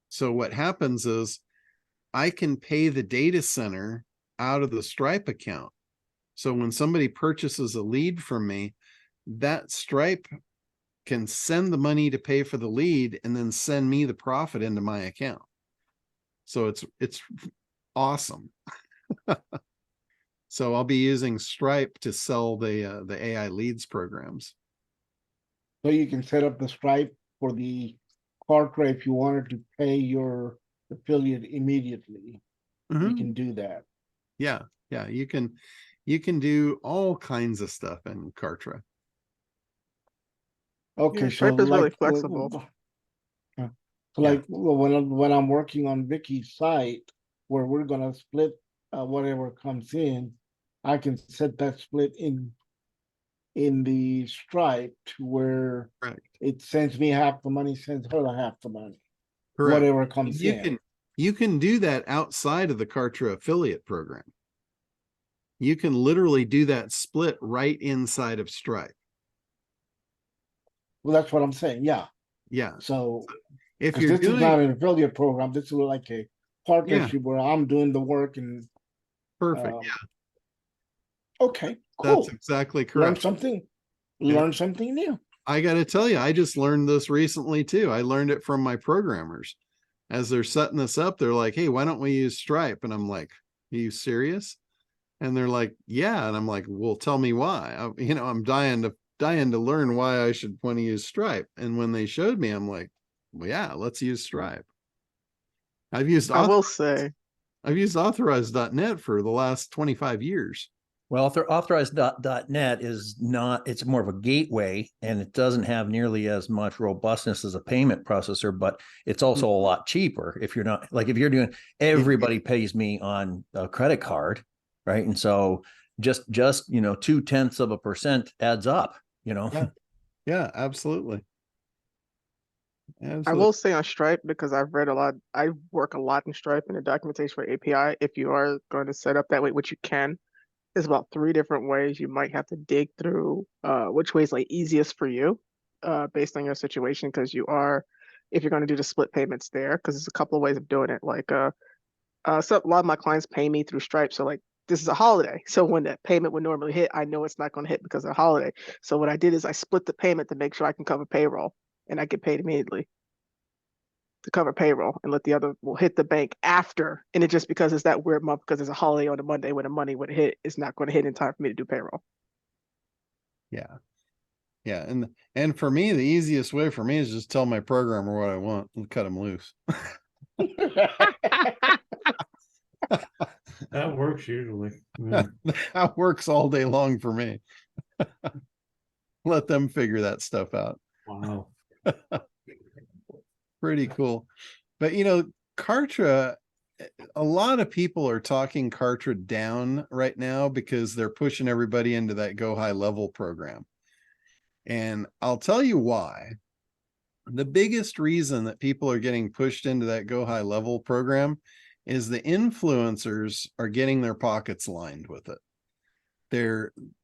So what happens is I can pay the data center out of the Stripe account. So when somebody purchases a lead from me, that Stripe can send the money to pay for the lead and then send me the profit into my account. So it's awesome. So I'll be using Stripe to sell the AI Leads programs. so you can set up the Stripe for the Kartra if you wanted to pay your affiliate immediately. You can do that. Yeah, yeah, you can do all kinds of stuff in Kartra. Okay, Yeah, so Stripe is really like, flexible. so Yeah. like when I'm working on Vicky's site, where we're gonna split whatever comes in, I can set that split in the Stripe to where Correct. it sends me half the money, sends her half the money, Correct. whatever comes You in. can do that outside of the Kartra affiliate program. You can literally do that split right inside of Stripe. Well, that's what I'm saying. Yeah. Yeah. So If because you're this is not doing an affiliate program, this is like a partnership where I'm doing the work and perfect, um, yeah, okay, that's cool. exactly Learn correct. something. Yeah. Learn something new. I got to tell you, I just learned this recently too. I learned it from my programmers. As they're setting this up, they're like, "Hey, why don't we use Stripe?" And I'm like, "Are you serious?" And they're like, "Yeah." And I'm like, "Well, tell me why." I'm dying to learn why I should want to use Stripe. And when they showed me, I'm like, "Well, yeah, let's use Stripe." I've used I will say, authorized.net for the last 25 years. Well, authorized.net is not, it's more of a gateway, and it doesn't have nearly as much robustness as a payment processor, but it's also a lot cheaper. If you're not, like, if you're doing, everybody pays me on a credit card, right? And so just 0.2% adds up, Yeah. Yeah, absolutely. I Absolutely. will say on Stripe, because I've read a lot, I work a lot in Stripe in the documentation for API. If you are going to set up that way, which you can, there's about 3 different ways you might have to dig through which way is like easiest for you based on your situation. Because if you're going to do the split payments there, because there's a couple of ways of doing it. Like so a lot of my clients pay me through Stripe. So like this is a holiday. So when that payment would normally hit, I know it's not going to hit because of the holiday. So what I did is I split the payment to make sure I can cover payroll, and I get paid immediately to cover payroll, and let the other will hit the bank after. And it just because it's that weird month because it's a holiday on a Monday when the money would hit, it's not going to hit in time for me to do payroll. Yeah. Yeah. And for me, the easiest way for me is just tell my programmer what I want and cut him loose. That works usually. Yeah. That works all day long for me. Let them figure that stuff out. Wow. Pretty cool. But Kartra, a lot of people are talking Kartra down right now because they're pushing everybody into that Go High Level program. And I'll tell you why. The biggest reason that people are getting pushed into that Go High Level program is the influencers are getting their pockets lined with it.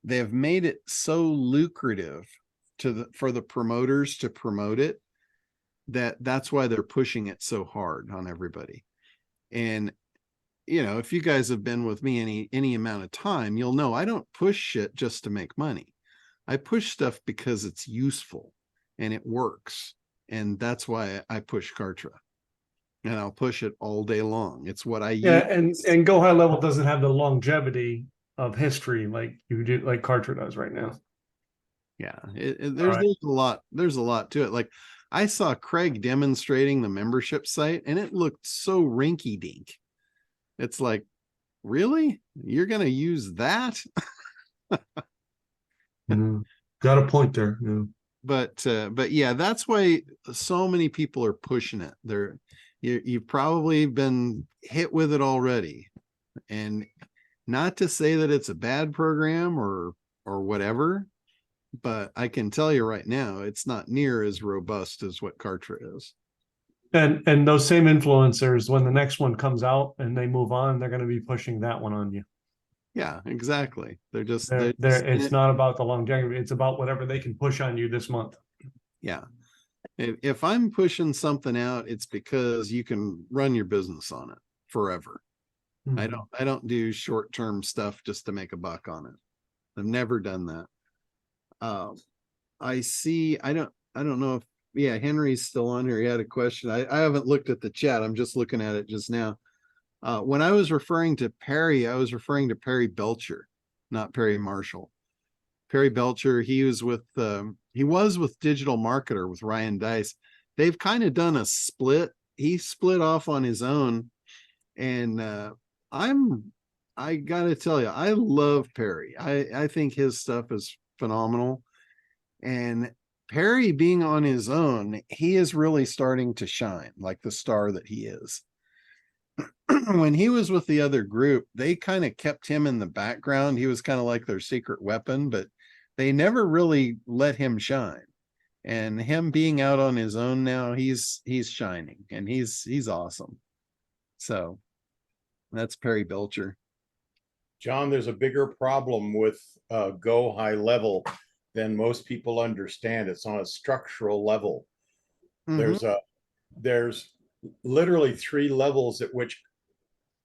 They have made it so lucrative for the promoters to promote it that's why they're pushing it so hard on everybody. And if you guys have been with me any amount of time, you'll know I don't push shit just to make money. I push stuff because it's useful and it works. And that's why I push Kartra. And I'll push it all day long. It's what I Yeah, use. and Go High Level doesn't have the longevity of history like you do, like Kartra does right now. Yeah, there's a lot to it. Like I saw Craig demonstrating the membership site and it looked so rinky dink. It's like, really? You're going to use that? Got a point there. Yeah. But yeah, that's why so many people are pushing it. You've probably been hit with it already. And not to say that it's a bad program or whatever, but I can tell you right now, it's not near as robust as what Kartra is. And those same influencers, when the next one comes out and they move on, they're going to be pushing that one on you. Yeah, exactly. It's not about the longevity. It's about whatever they can push on you this month. Yeah. If I'm pushing something out, it's because you can run your business on it forever. Mhm. I don't do short-term stuff just to make a buck on it. I've never done that. I see. I don't know if, yeah, Henry's still on here. He had a question. I haven't looked at the chat. I'm just looking at it just now. When I was referring to Perry, I was referring to Perry Belcher, not Perry Marshall. Perry Belcher, he was with Digital Marketer with Ryan Dice. They've kind of done a split. He split off on his own, and I'm I gotta tell you, I love Perry. I think his stuff is phenomenal. And Perry being on his own, he is really starting to shine like the star that he is. When he was with the other group, they kind of kept him in the background. He was kind of like their secret weapon, but they never really let him shine. And him being out on his own now, he's shining and he's awesome. So that's Perry Belcher. John, there's a bigger problem with Go High Level than most people understand. It's on a structural level. Mhm. There's literally 3 levels at which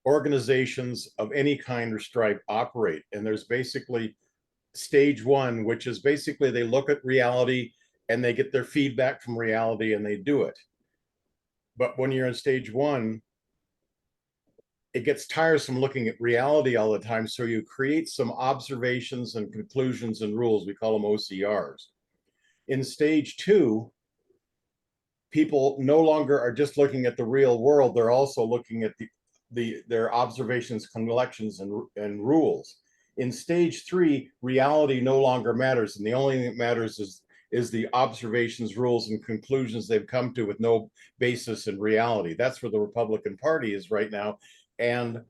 organizations of any kind or stripe operate. And there's basically stage 1, which is basically they look at reality and they get their feedback from reality and they do it. But when you're in stage 1, it gets tiresome looking at reality all the time. So you create some observations and conclusions and rules. We call them OCRs. In stage 2, people no longer are just looking at the real world. They're also looking at their observations, collections, and rules. In stage 3, reality no longer matters. And the only thing that matters is the observations, rules, and conclusions they've come to with no basis in reality. That's where the Republican Party is right now. And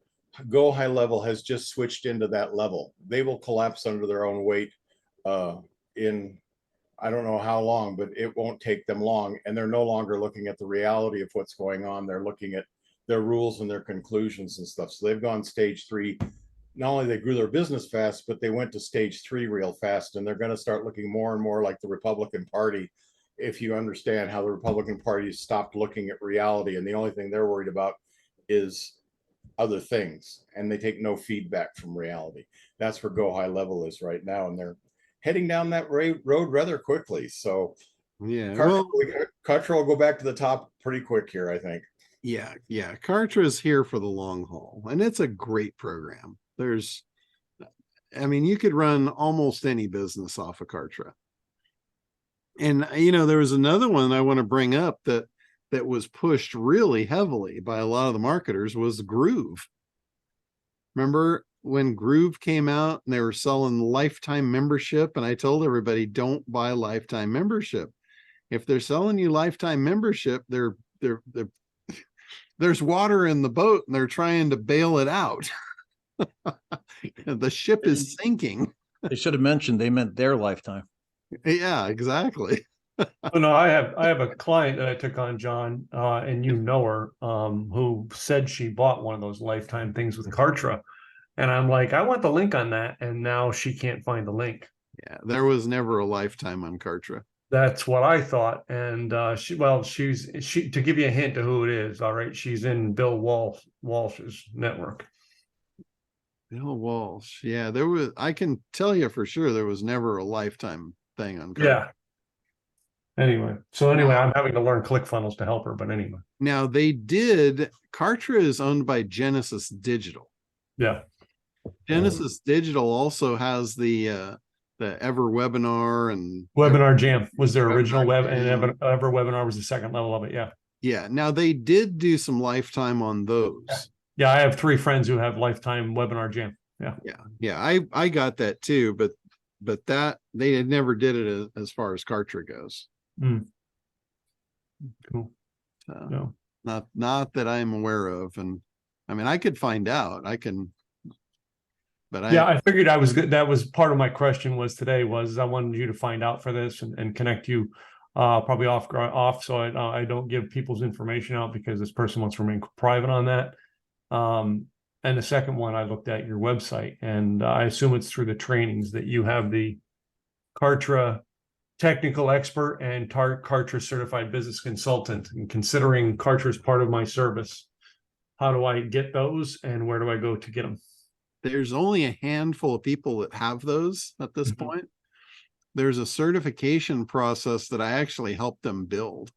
Go High Level has just switched into that level. They will collapse under their own weight in I don't know how long, but it won't take them long. And they're no longer looking at the reality of what's going on. They're looking at their rules and their conclusions and stuff. So they've gone stage 3. Not only they grew their business fast, but they went to stage 3 real fast. And they're going to start looking more and more like the Republican Party. If you understand how the Republican Party stopped looking at reality, and the only thing they're worried about is other things, and they take no feedback from reality. That's where Go High Level is right now, and they're heading down that road rather quickly. So Yeah. Kartra will go back to the top pretty quick here, I think. Yeah. Kartra is here for the long haul, and it's a great program. You could run almost any business off of Kartra. And there was another one I want to bring up that was pushed really heavily by a lot of the marketers was Groove. Remember when Groove came out and they were selling lifetime membership, and I told everybody, don't buy lifetime membership. If they're selling you lifetime membership, there's water in the boat and they're trying to bail it out. The ship is sinking. They should have mentioned they meant their lifetime. Yeah, exactly. Oh, no, I have a client that I took on, John, and you know her, who said she bought one of those lifetime things with Kartra. And I'm like, I want the link on that. And now she can't find the link. Yeah, there was never a lifetime on Kartra. That's what I thought. And she's to give you a hint of who it is. All right. She's in Bill Walsh's network. Bill Walsh. Yeah, I can tell you for sure there was never a lifetime thing on Kartra. Yeah. Anyway, I'm having to learn ClickFunnels to help her. But anyway. Now Kartra is owned by Genesis Digital. Yeah. Genesis Digital also has the Ever Webinar and Webinar Jam was their original web, and Ever Webinar was the second level of it. Yeah. Yeah. Now they did do some lifetime on those. Yeah. I have 3 friends who have lifetime Webinar Jam. Yeah. Yeah. I got that too, but that they had never did it as far as Kartra goes. Cool. No. Not that I'm aware of. And I could find out. I figured I was good. That was part of my question today I wanted you to find out for this and connect you probably off so I don't give people's information out because this person wants to remain private on that. And the second one, I looked at your website, and I assume it's through the trainings that you have the Kartra technical expert and Kartra certified business consultant. And considering Kartra is part of my service, how do I get those and where do I go to get them? There's only a handful of people that have those at this point. There's a certification process that I actually helped them build.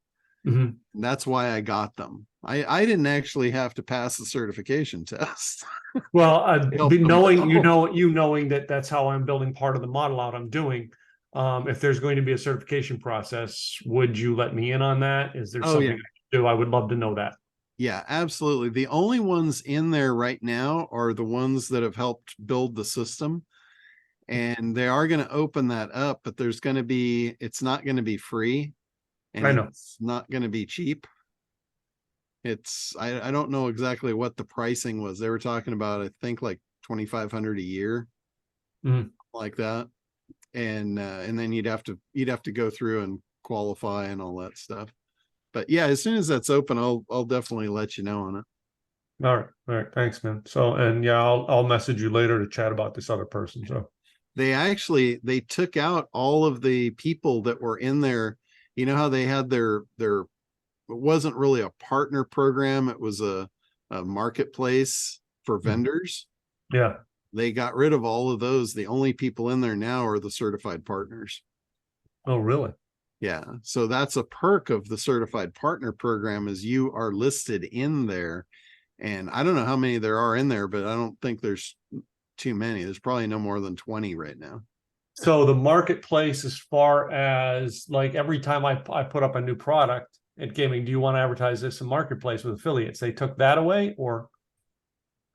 That's why I got them. I didn't actually have to pass the certification test. Well, knowing that that's how I'm building part of the model out I'm doing. If there's going to be a certification process, would you let me in on that? Is there something I can do? I would love to know that. Yeah, absolutely. The only ones in there right now are the ones that have helped build the system. And they are going to open that up, but it's not going to be free, and I know. it's not going to be cheap. I don't know exactly what the pricing was. They were talking about, I think, like 2,500 a year, Mhm. like that. And then you'd have to go through and qualify and all that stuff. But yeah, as soon as that's open, I'll definitely let you know on it. All right. Thanks, man. So, and yeah, I'll message you later to chat about this other person. So, They took out all of the people that were in there. You know how they had it wasn't really a partner program, it was a marketplace for vendors. yeah. They got rid of all of those. The only people in there now are the certified partners. Oh, really? Yeah. So that's a perk of the certified partner program, is you are listed in there. And I don't know how many there are in there, but I don't think there's too many. There's probably no more than 20 right now. So the marketplace, as far as like every time I put up a new product at gaming, do you want to advertise this in marketplace with affiliates? They took that away, or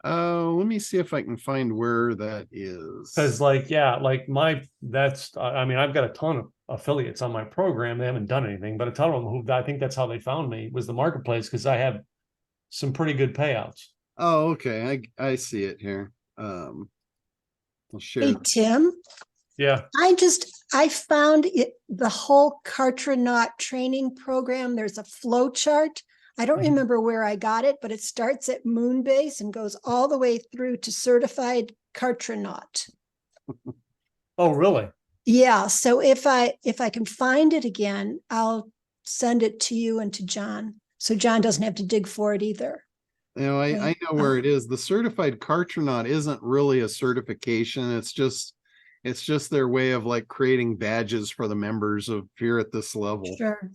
Let me see if I can find where that is. because like, yeah, like I mean, I've got a ton of affiliates on my program. They haven't done anything, but a ton of them who, I think that's how they found me, was the marketplace, because I have some pretty good payouts. Oh, okay. I see it here. I'll share. Hey, Tim, Yeah. I found it, the whole Kartranaut training program. There's a flow chart. I don't Mhm. remember where I got it, but it starts at Moonbase and goes all the way through to certified Kartranaut. Oh, really? Yeah, so if I can find it again, I'll send it to you and to John. So John doesn't have to dig for it either. You know, I know where it is. The certified Kartranauts isn't really a certification. It's just their way of like creating badges for the members of here at this level. Sure.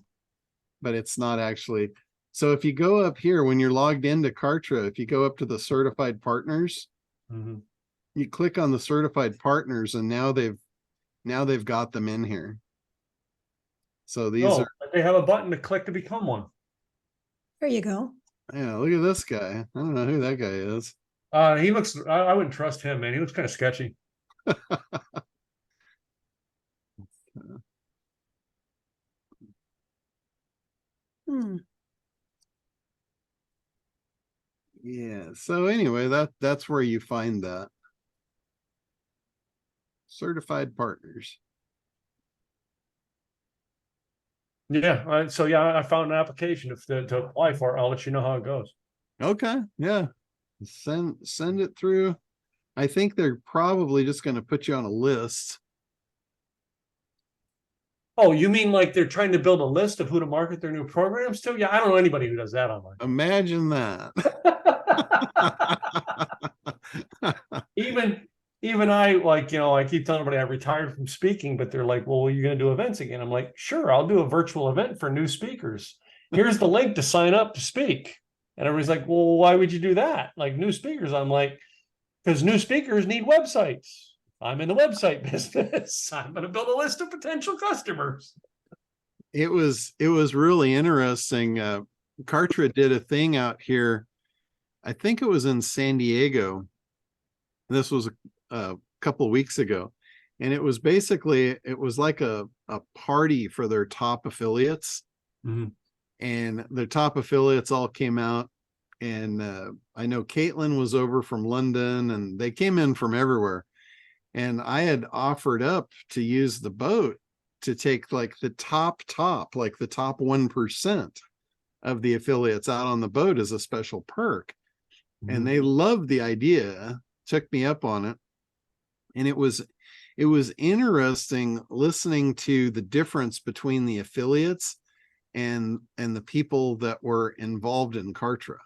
But it's not actually. So if you go up here, when you're logged into Kartra, if you go up to the certified partners, Mhm. you click on the certified partners, and now they've got them in here. So these Oh, are, they have a button to click to become one. There you go. yeah, look at this guy. I don't know who that guy is. He looks, I wouldn't trust him, man. He looks kind of sketchy. Hmm. Yeah. So anyway, that's where you find that. Certified partners. Yeah. So yeah, I found an application to apply for it. I'll let you know how it goes. Okay. Yeah. Send it through. I think they're probably just going to put you on a list. Oh, you mean like they're trying to build a list of who to market their new programs to? Yeah, I don't know anybody who does that online. Imagine that. Even I, like, I keep telling everybody I retired from speaking, but they're like, well, you're going to do events again. I'm like, sure, I'll do a virtual event for new speakers. Here's the link to sign up to speak. And everybody's like, well, why would you do that? Like new speakers. I'm like, because new speakers need websites. I'm in the website business. I'm going to build a list of potential customers. It was really interesting. Kartra did a thing out here. I think it was in San Diego. This was a couple of weeks ago, and it was like a party for their top affiliates. Mhm. And their top affiliates all came out, and I know Caitlin was over from London, and they came in from everywhere. And I had offered up to use the boat to take like the top, like the top 1% of the affiliates out on the boat as a special perk. And they loved the idea, took me up on it. And it was interesting listening to the difference between the affiliates and the people that were involved in Kartra.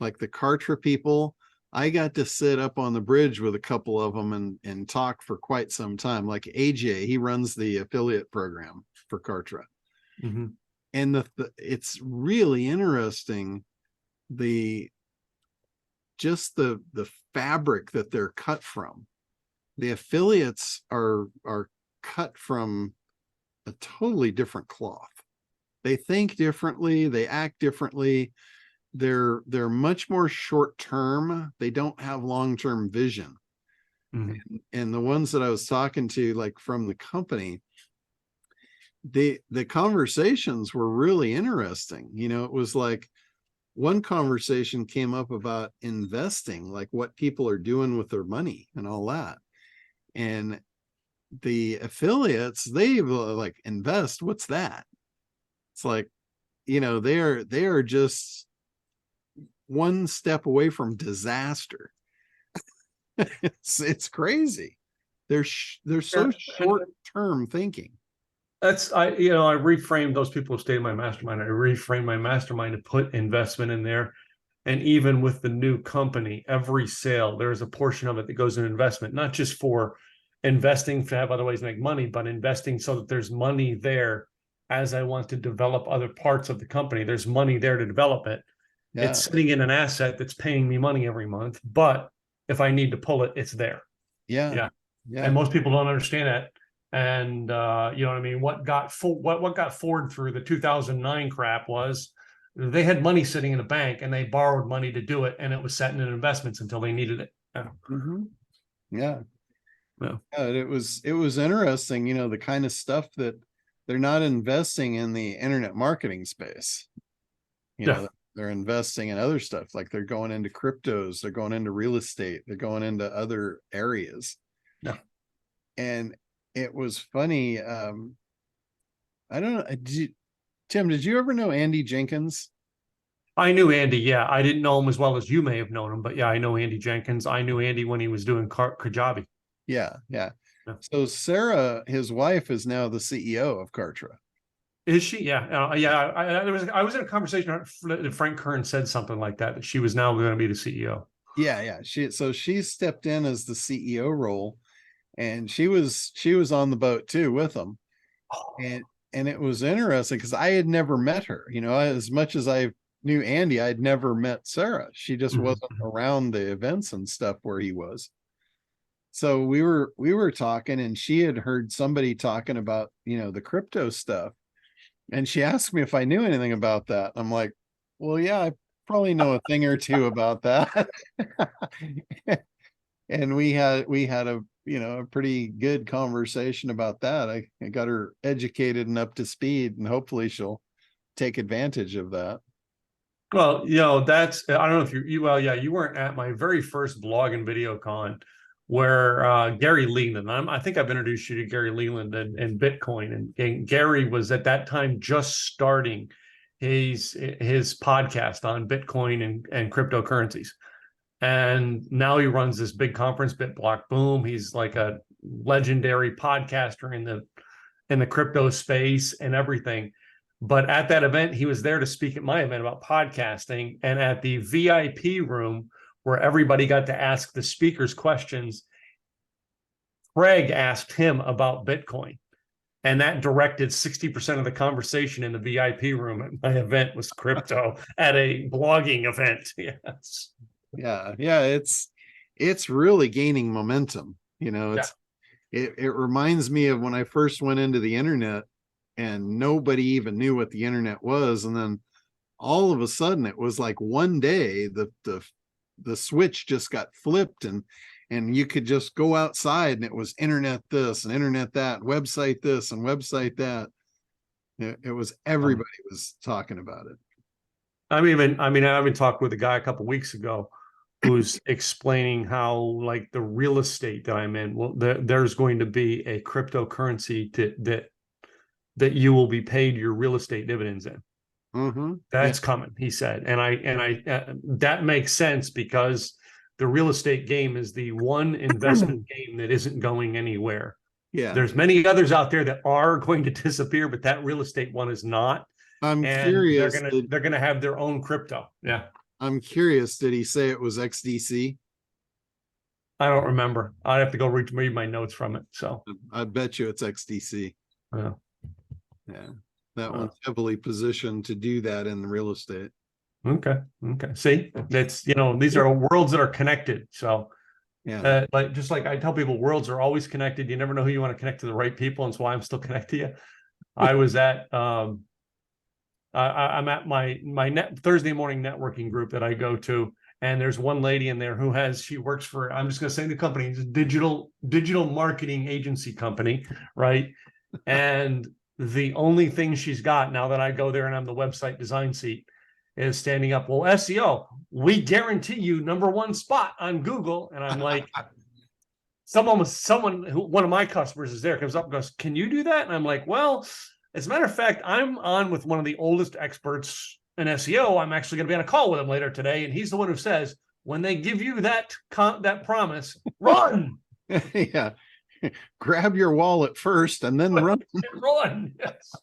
Like the Kartra people, I got to sit up on the bridge with a couple of them and talk for quite some time. Like AJ, he runs the affiliate program for Kartra. Mm-hmm. And it's really interesting, the fabric that they're cut from. The affiliates are cut from a totally different cloth. They think differently, they act differently. they're much more short term. They don't have long-term vision. Mhm. And the ones that I was talking to, like from the company, the conversations were really interesting. You know, it was like one conversation came up about investing, like what people are doing with their money and all that. And the affiliates, they like, invest, what's that? It's like, you know, they are just one step away from disaster. It's crazy. They're so Yeah. short term thinking. That's I reframed those people who stayed in my mastermind. I reframed my mastermind to put investment in there. And even with the new company, every sale, there's a portion of it that goes in investment, not just for investing to have other ways to make money, but investing so that there's money there as I want to develop other parts of the company. There's money there to develop it. Yeah. It's sitting in an asset that's paying me money every month, but if I need to pull it, it's there. Yeah. Yeah. Yeah. And most people don't understand that. And you know what I mean? What got Ford through the 2009 crap was they had money sitting in the bank and they borrowed money to do it, and it was sitting in investments until they needed it. Yeah. Mm-hmm. Yeah. Yeah. It was interesting, you know, the kind of stuff that they're not investing in the internet marketing space. You know, they're investing in other stuff, like they're going into cryptos, they're going into real estate, they're going into other areas. Yeah. And it was funny. I don't know. Tim, did you ever know Andy Jenkins? I knew Andy. Yeah. I didn't know him as well as you may have known him, but yeah, I know Andy Jenkins. I knew Andy when he was doing Kajabi. Yeah. Yeah. So Sarah, his wife, is now the CEO of Kartra. Is she? Yeah. Yeah. I was in a conversation. Frank Kern said something like that she was now going to be the CEO. Yeah. She stepped in as the CEO role, and she was on the boat too with him. And it was interesting because I had never met her. You know, as much as I knew Andy, I'd never met Sarah. She just wasn't around the events and stuff where he was. So we were talking, and she had heard somebody talking about, you know, the crypto stuff. And she asked me if I knew anything about that. I'm like, well, yeah, I probably know a thing or two about that. And we had a, you know, a pretty good conversation about that. I got her educated and up to speed, and hopefully she'll take advantage of that. Well, you know, that's, I don't know if you weren't at my very first blog and video con where Gary Leland, I think I've introduced you to Gary Leland and Bitcoin. And Gary was at that time just starting his podcast on Bitcoin and cryptocurrencies. And now he runs this big conference, BitBlock Boom. He's like a legendary podcaster in the crypto space and everything. But at that event, he was there to speak at my event about podcasting. And at the VIP room where everybody got to ask the speakers questions, Craig asked him about Bitcoin. And that directed 60% of the conversation in the VIP room at my event was crypto at a blogging event. Yes. Yeah. It's really gaining momentum. You know, it reminds me of when I first went into the internet and nobody even knew what the internet was. And then all of a sudden it was like one day the switch just got flipped, and you could just go outside and it was internet this and internet that, website this and website that. It was, everybody was talking about it. I even talked with a guy a couple of weeks ago who's explaining how, like, the real estate that I'm in, well, there's going to be a cryptocurrency that you will be paid your real estate dividends in. That's coming, he said. And I that makes sense because the real estate game is the one investment game that isn't going anywhere. Yeah. There's many others out there that are going to disappear, but that real estate one is not. I'm and curious. They're gonna have their own crypto. Yeah. I'm curious. Did he say it was XDC? I don't remember. I'd have to go read my notes from it. So I bet you it's XDC. Yeah. That one's heavily positioned to do that in the real estate. Okay. See, that's, these are worlds that are connected. So yeah, just like I tell people, worlds are always connected. You never know who you want to connect to the right people. And that's why I'm still connected to you. I was at I'm at my Thursday morning networking group that I go to, and there's one lady in there who she works for, I'm just going to say the company, it's a digital marketing agency company, right? And the only thing she's got now that I go there and I'm the website design seat is standing up, well, SEO, we guarantee you #1 spot on Google. And I'm like, one of my customers is there, comes up and goes, can you do that? And I'm like, well, as a matter of fact, I'm on with one of the oldest experts in SEO. I'm actually going to be on a call with him later today. And he's the one who says, when they give you that promise, run. Yeah. Grab your wallet first and then run. Run. Yes.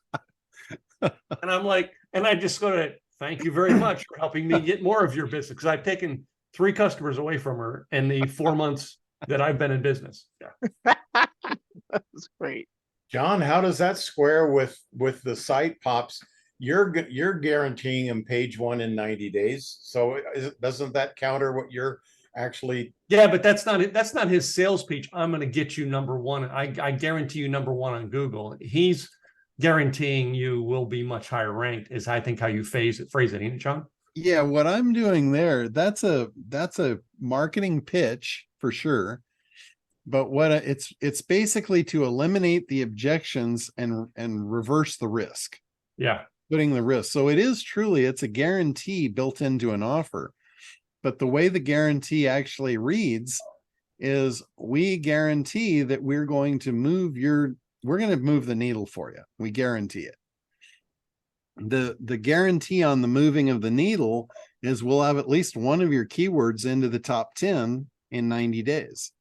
And I'm like, and I just go to, thank you very much for helping me get more of your business, because I've taken 3 customers away from her in the 4 months that I've been in business. Yeah. That's great. John, how does that square with the site pops? You're guaranteeing them page 1 in 90 days. So doesn't that counter what you're actually? Yeah, but that's not his sales pitch. I'm going to get you #1. I guarantee you #1 on Google. He's guaranteeing you will be much higher ranked, is I think how you phrase it, ain't it, John? Yeah, what I'm doing there, that's a marketing pitch for sure. But what it's basically to eliminate the objections and reverse the risk. Yeah. Putting the risk. So it's a guarantee built into an offer. But the way the guarantee actually reads is, we guarantee that we're going to move the needle for you. We guarantee it. The guarantee on the moving of the needle is we'll have at least one of your keywords into the top 10 in 90 days.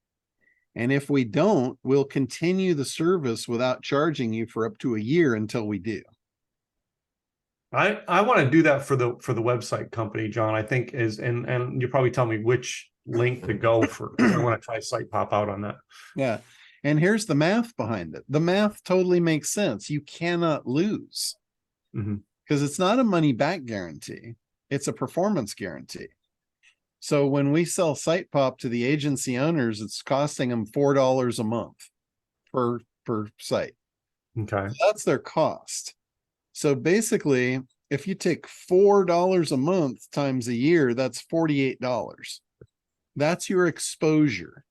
And if we don't, we'll continue the service without charging you for up to a year until we do. I want to do that for the website company, John. I think and you probably tell me which link to go for. I want to try Site Pop out on that. Yeah. And here's the math behind it. The math totally makes sense. You cannot lose, because it's not a money back guarantee. It's a performance guarantee. So when we sell Site Pop to the agency owners, it's costing them $4 a month per site. Okay. So that's their cost. So basically, if you take $4 a month times a year, that's $48. That's your exposure.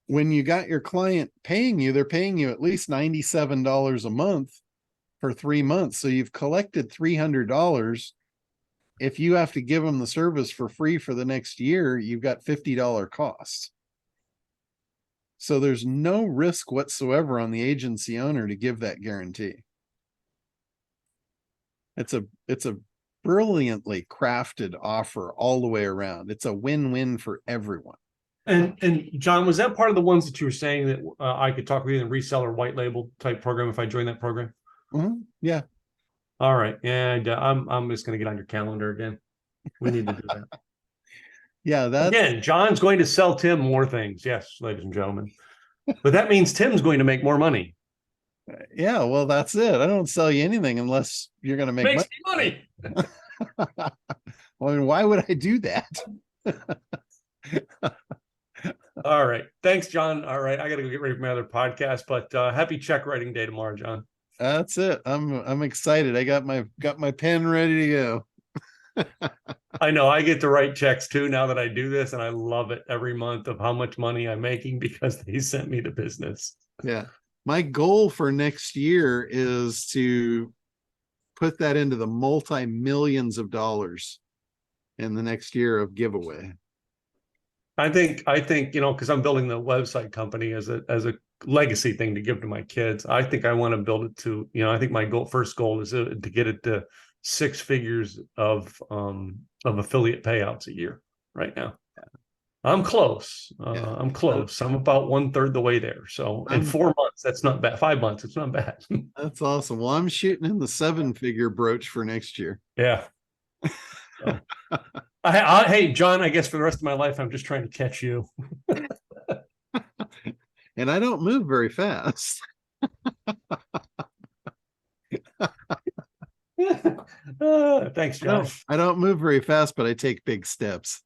When you got your client paying you, they're paying you at least $97 a month for 3 months. So you've collected $300. If you have to give them the service for free for the next year, you've got $50 costs. So there's no risk whatsoever on the agency owner to give that guarantee. It's a brilliantly crafted offer all the way around. It's a win-win for everyone. And John, was that part of the ones that you were saying that I could talk with you in reseller white label type program if I join that program? Yeah. All right. And I'm just going to get on your calendar again. We need to do that. Yeah. Again, John's going to sell Tim more things. Yes, ladies and gentlemen. But that means Tim's going to make more money. Yeah. Well, that's it. I don't sell you anything unless you're going to make money. Well, why would I do that? All right. Thanks, John. All right. I got to go get ready for my other podcast, but happy check writing day tomorrow, John. That's it. I'm excited. I got my pen ready to go. I know I get to write checks too now that I do this, and I love it every month of how much money I'm making because they sent me the business. Yeah. My goal for next year is to put that into the multi-millions of dollars in the next year of giveaway. I think, because I'm building the website company as a legacy thing to give to my kids. I think I want to build it to, I think my first goal is to get it to 6 figures of affiliate payouts a year right now. I'm close. I'm close. I'm about 1/3 the way there. So in 4 months, that's not bad. 5 months, it's not bad. That's awesome. Well, I'm shooting in the 7-figure broach for next year. Yeah. So, hey, John, I guess for the rest of my life, I'm just trying to catch you. And I don't move very fast. Thanks, John. I don't move very fast, but I take big steps.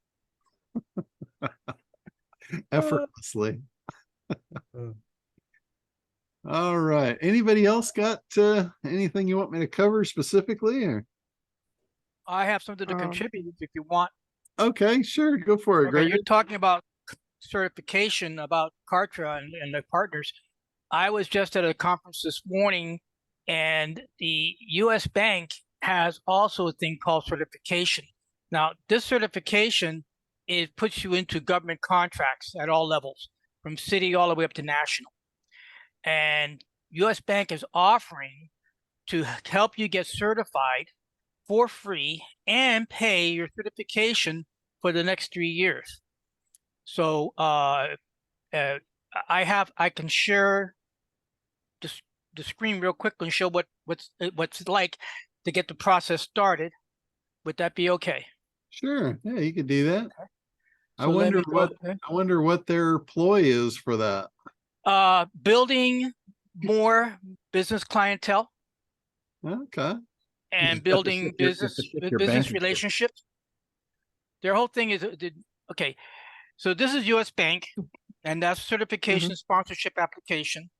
Effortlessly. All right. Anybody else got anything you want me to cover specifically? Or I have something to Um, contribute if you want. okay, sure, go for it, Okay, Greg. you're talking about certification about Kartra and the partners. I was just at a conference this morning, and the U.S. Bank has also a thing called certification. Now, this certification it puts you into government contracts at all levels, from city all the way up to national. And U.S. Bank is offering to help you get certified for free and pay your certification for the next 3 years. So I can share the screen real quick and show what's like to get the process started. Would that be okay? Sure. Yeah, you could do that. I So let wonder me go. what their ploy is for that. Building more business clientele Okay. and You have to building shift your- you have to shift your business banking system. relationships. Their whole thing is okay. So this is U.S. Bank, and that's certification sponsorship application.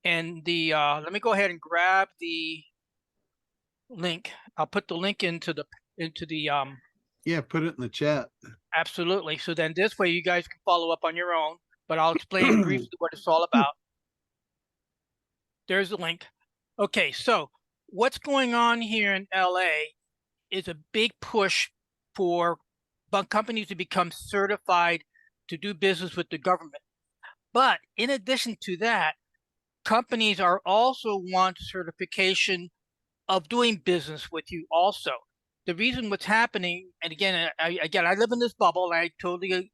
And the let me go ahead and grab the link. I'll put the link into the Yeah, put it in the chat. absolutely. So then this way you guys can follow up on your own, but I'll explain briefly what it's all about. There's the link. Okay, so what's going on here in LA is a big push for companies to become certified to do business with the government. But in addition to that, companies are also want certification of doing business with you also. The reason what's happening, and again, I live in this bubble, and I totally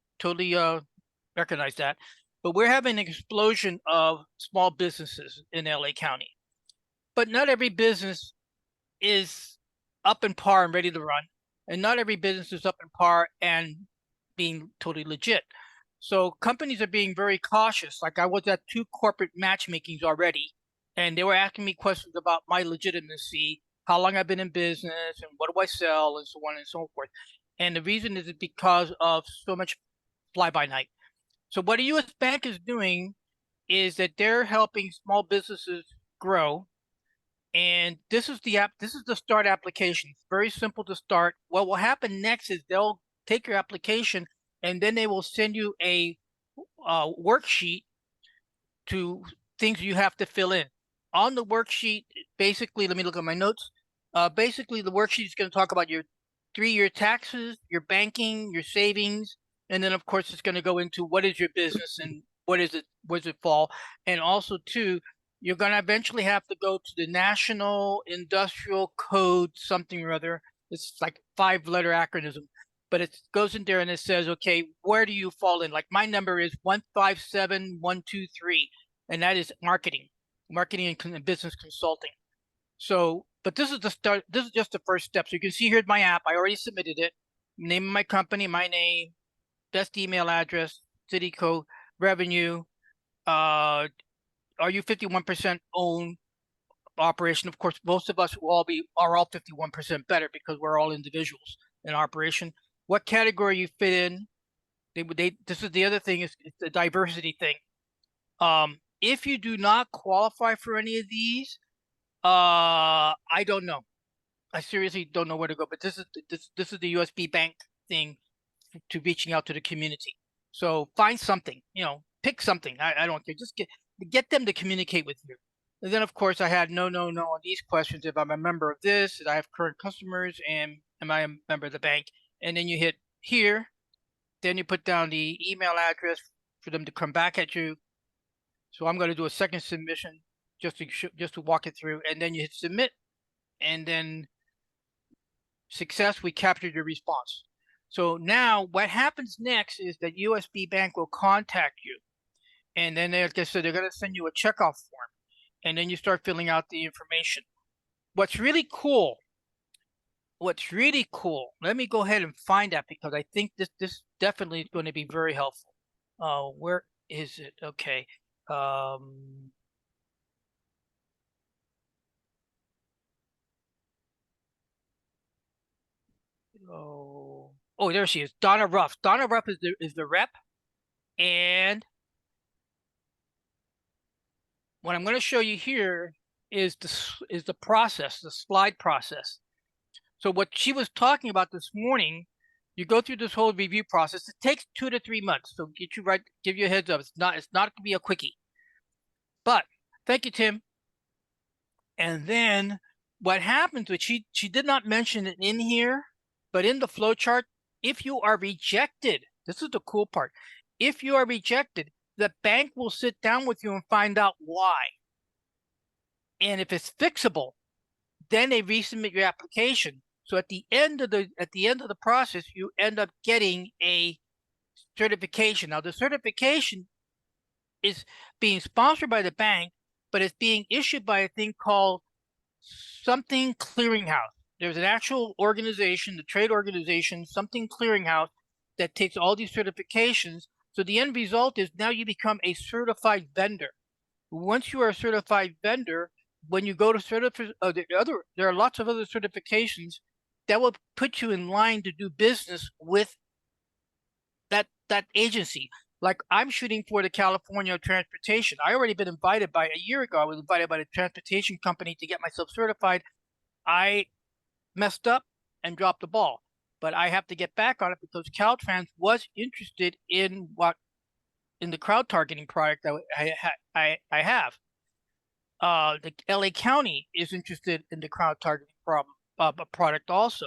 recognize that, but we're having an explosion of small businesses in LA County. But not every business is up in par and ready to run, and not every business is up in par and being totally legit. So companies are being very cautious. Like I was at 2 corporate matchmakings already, and they were asking me questions about my legitimacy, how long I've been in business, and what do I sell, and so on and so forth. And the reason is because of so much fly by night. So what a U.S. bank is doing is that they're helping small businesses grow. And this is the start application. It's very simple to start. What will happen next is they'll take your application and then they will send you a worksheet to things you have to fill in. On the worksheet, basically, let me look at my notes. Basically, the worksheet is going to talk about your 3-year taxes, your banking, your savings, and then of course it's going to go into what is your business and where does it fall, and also too, you're going to eventually have to go to the National Industrial Code something or other. It's like 5-letter acronym, but it goes in there and it says, okay, where do you fall in? Like my number is 157123, and that is marketing and business consulting. So, but this is the start. This is just the first step. So you can see here's my app. I already submitted it. Name of my company, my name, best email address, city code, revenue. Are you 51% owned operation? Of course, most of us are all 51% better because we're all individuals in operation. What category you fit in? This is the other thing, is it's the diversity thing. If you do not qualify for any of these, I don't know. I seriously don't know where to go. But this is the USB Bank thing to reaching out to the community. So find something, pick something. I don't care. Just get them to communicate with you. And then of course I had no on these questions. If I'm a member of this, I have current customers, and am I a member of the bank? And then you hit here. Then you put down the email address for them to come back at you. So I'm going to do a second submission just to walk it through, and then you hit submit, and then success. We captured your response. So now what happens next is that USB Bank will contact you, and then like I said, they're going to send you a checkoff form, and then you start filling out the information. What's really cool, let me go ahead and find that, because I think this definitely is going to be very helpful. Where is it? Okay. Oh, there she is, Donna Ruff. Donna Ruff is the rep, and what I'm going to show you here is the process, the slide process. So what she was talking about this morning, you go through this whole review process. It takes 2 to 3 months. So give you a heads up. It's not going to be a quickie. But thank you, Tim. And then what happens, which she did not mention it in here, but in the flow chart, if you are rejected, this is the cool part. If you are rejected, the bank will sit down with you and find out why. And if it's fixable, then they resubmit your application. So at the end of the process, you end up getting a certification. Now the certification is being sponsored by the bank, but it's being issued by a thing called something clearinghouse. There's an actual organization, the trade organization, something clearinghouse, that takes all these certifications. So the end result is now you become a certified vendor. Once you are a certified vendor, when you go to there are lots of other certifications that will put you in line to do business with that agency. Like I'm shooting for the California Transportation. I already been invited a year ago. I was invited by the transportation company to get myself certified. I messed up and dropped the ball, but I have to get back on it because Caltrans was interested in the crowd targeting product that I have. The LA County is interested in the crowd targeting product also.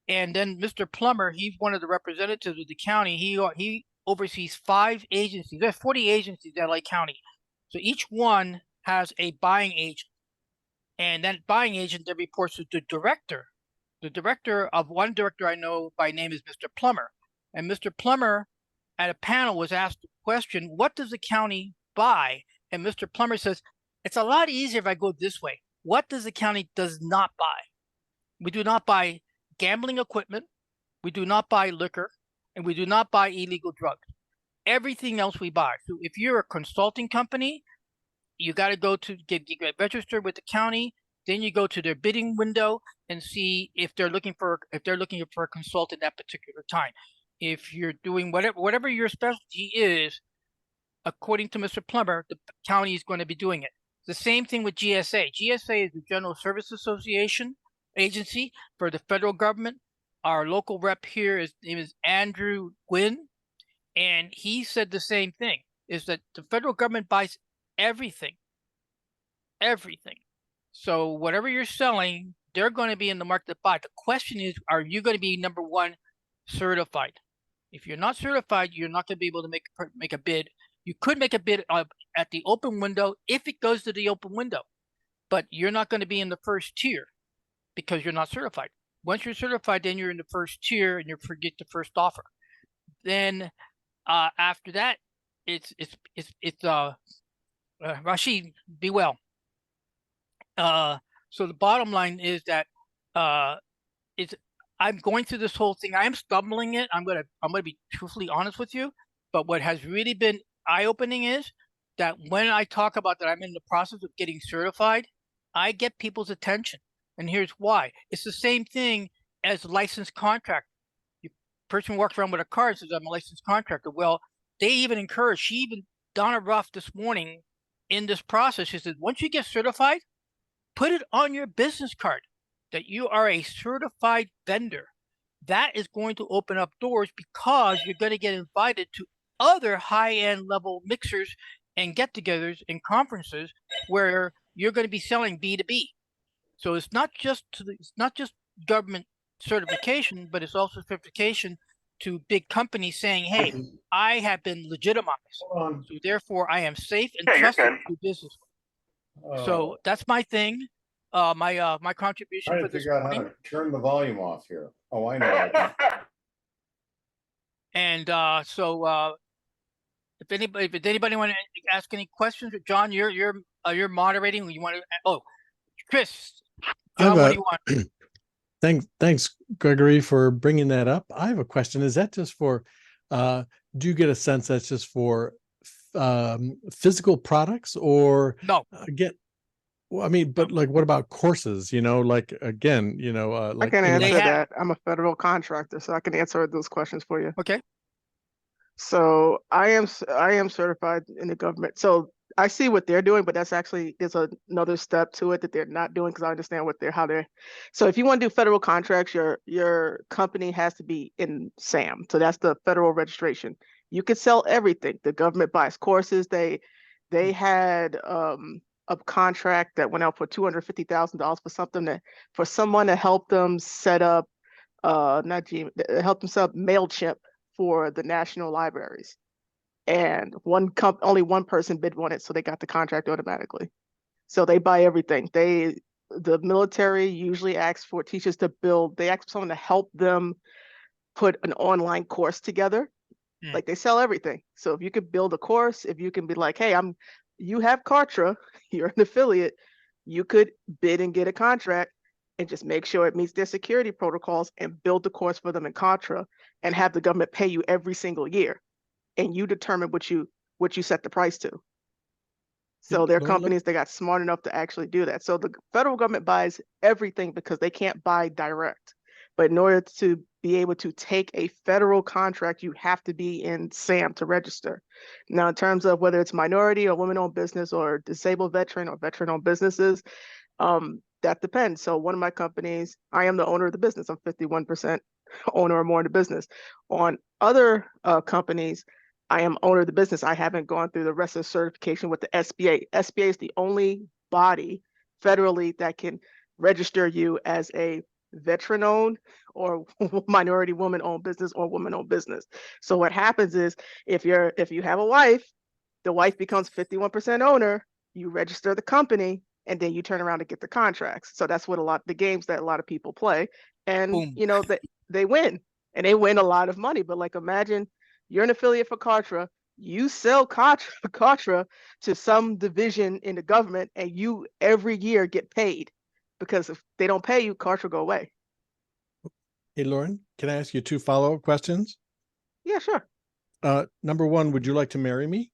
And then Mr. Plummer, he's one of the representatives of the county. He oversees 5 agencies. There's 40 agencies in LA County. So each one has a buying agent. And that buying agent that reports to the director. The director of one director I know by name is Mr. Plummer. And Mr. Plummer at a panel was asked the question, what does the county buy? And Mr. Plummer says, it's a lot easier if I go this way. What does the county does not buy? We do not buy gambling equipment. We do not buy liquor. And we do not buy illegal drugs. Everything else we buy. So if you're a consulting company, you got to go to get registered with the county. Then you go to their bidding window and see if they're looking for a consultant at that particular time. If you're doing whatever your specialty is, according to Mr. Plummer, the county is going to be doing it. The same thing with GSA. GSA is the General Service Association agency for the federal government. Our local rep here, his name is Andrew Gwynn, and he said the same thing, is that the federal government buys everything. Everything. So whatever you're selling, they're going to be in the market to buy. The question is, are you going to be, number one, certified? If you're not certified, you're not going to be able to make a bid. You could make a bid at the open window if it goes to the open window, but you're not going to be in the first tier because you're not certified. Once you're certified, then you're in the first tier and you get the first offer. Then after that, it's Rashid, be well. So the bottom line is that I'm going through this whole thing. I am stumbling it. I'm gonna be truthfully honest with you. But what has really been eye-opening is that when I talk about that I'm in the process of getting certified, I get people's attention. And here's why. It's the same thing as a licensed contractor. The person walks around with a card and says, I'm a licensed contractor. Well, they even encourage, Donna Ruff this morning in this process, she said, once you get certified, put it on your business card that you are a certified vendor. That is going to open up doors because you're going to get invited to other high-end level mixers and get-togethers and conferences where you're going to be selling B2B. So it's not just government certification, but it's also certification to big companies saying, hey, I have been legitimized. So therefore I am safe and trusted to do business. So that's my thing. My contribution for this morning. How to turn the volume off here. Oh, I know. And if anybody want to ask any questions, John, you're moderating. You want to? Oh, Chris, John, what do you want? Thanks, Gregory, for bringing that up. I have a question. Is that just for? Do you get a sense that's just for physical products, or no? Well, I mean, but like, what about courses? Like again, like I can answer that. I'm a federal contractor, so I can answer those questions for you. Okay. So I am certified in the government. So I see what they're doing, but that's actually is another step to it that they're not doing because I understand how they're. So if you want to do federal contracts, your company has to be in SAM. So that's the federal registration. You could sell everything. The government buys courses. They had a contract that went out for $250,000 for something that for someone to help them set up not G help them set up MailChimp for the national libraries. And only one person bid on it, so they got the contract automatically. So they buy everything. The military usually asks for teachers to build. They ask for someone to help them put an online course together. Like they sell everything. So if you could build a course, if you can be like, hey, you have Kartra, you're an affiliate, you could bid and get a contract and just make sure it meets their security protocols and build the course for them in Kartra and have the government pay you every single year. And you determine what you set the price to. So there are companies that got smart enough to actually do that. So the federal government buys everything because they can't buy direct. But in order to be able to take a federal contract, you have to be in SAM to register. Now, in terms of whether it's minority or women-owned business or disabled veteran or veteran-owned businesses, that depends. So one of my companies, I am the owner of the business. I'm 51% owner or more in the business. On other companies, I am owner of the business. I haven't gone through the rest of the certification with the SBA. SBA is the only body federally that can register you as a veteran-owned or minority woman-owned business or woman-owned business. So what happens is if you have a wife, the wife becomes 51% owner, you register the company, and then you turn around and get the contracts. So that's what the games that a lot of people play. And Boom. you know, they win. And they win a lot of money. But like imagine you're an affiliate for Kartra, you sell Kartra to some division in the government, and you every year get paid. Because if they don't pay you, Kartra go away. Hey, Lauren, can I ask you 2 follow-up questions? Yeah, sure. Number 1, would you like to marry me?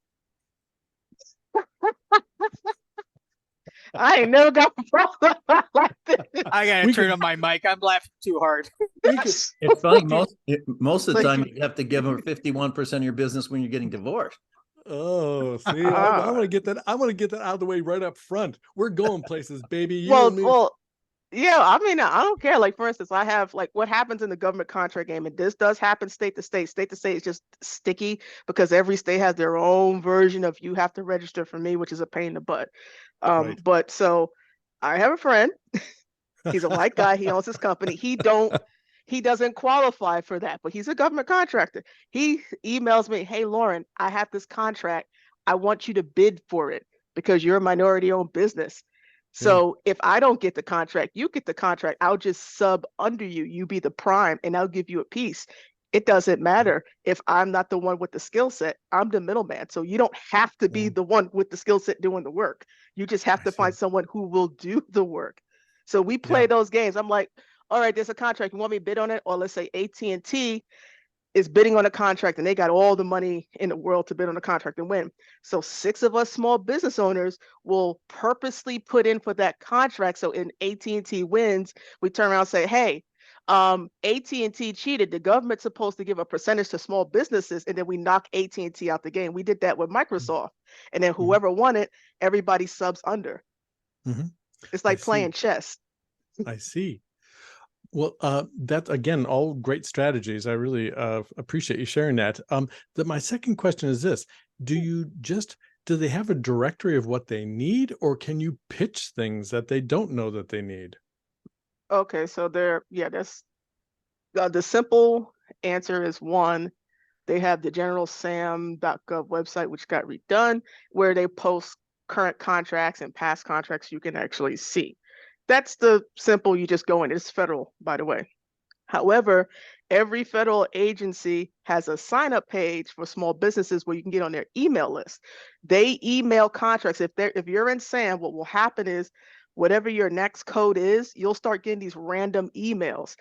I ain't never got a problem like this. I gotta turn on my mic. I'm laughing too hard. It's funny. Most of the time, you have to give them 51% of your business when you're getting divorced. Oh, see, I want to get that. I want to get that out of the way right up front. We're going places, baby. You and me. Well, yeah, I mean, I don't care. Like, for instance, I have like what happens in the government contract game, and this does happen state to state. State to state is just sticky because every state has their own version of you have to register for me, which is a pain in the butt. Right. But so I have a friend. He's a white guy. He owns his company. He doesn't qualify for that, but he's a government contractor. He emails me, hey, Lauren, I have this contract. I want you to bid for it because you're a minority owned business. So if I don't get the contract, you get the contract. I'll just sub under you. You be the prime and I'll give you a piece. It doesn't matter if I'm not the one with the skill set. I'm the middleman. So you don't have to be the one with the skill set doing the work. You just have to find someone who will do the work. So we play those games. I'm like, all right, there's a contract. You want me to bid on it? Or let's say AT&T is bidding on a contract and they got all the money in the world to bid on a contract and win. So 6 of us small business owners will purposely put in for that contract. So in AT&T wins, we turn around and say, hey, AT&T cheated. The government's supposed to give a percentage to small businesses, and then we knock AT&T out the game. We did that with Microsoft, and then whoever won it, everybody subs under. It's like playing chess. I see. Well, that's again all great strategies. I really appreciate you sharing that. My second question is this: do they have a directory of what they need, or can you pitch things that they don't know that they need? Okay, so that's the simple answer is 1. They have the general sam.gov website, which got redone, where they post current contracts and past contracts you can actually see. That's the simple, you just go in. It's federal, by the way. However, every federal agency has a sign-up page for small businesses where you can get on their email list. They email contracts. If you're in SAM, what will happen is whatever your next code is, you'll start getting these random emails.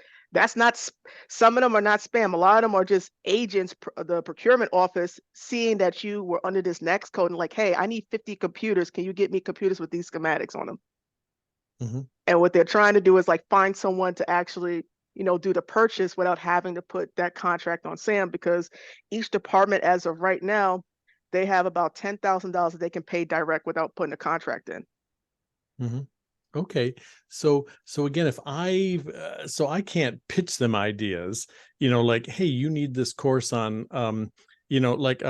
Some of them are not spam. A lot of them are just agents, the procurement office, seeing that you were under this next code and like, hey, I need 50 computers. Can you get me computers with these schematics on them? And what they're trying to do is like find someone to actually, do the purchase without having to put that contract on SAM, because each department as of right now they have about $10,000 that they can pay direct without putting a contract in. Okay, so again, if so I can't pitch them ideas, like, hey, you need this course on, like,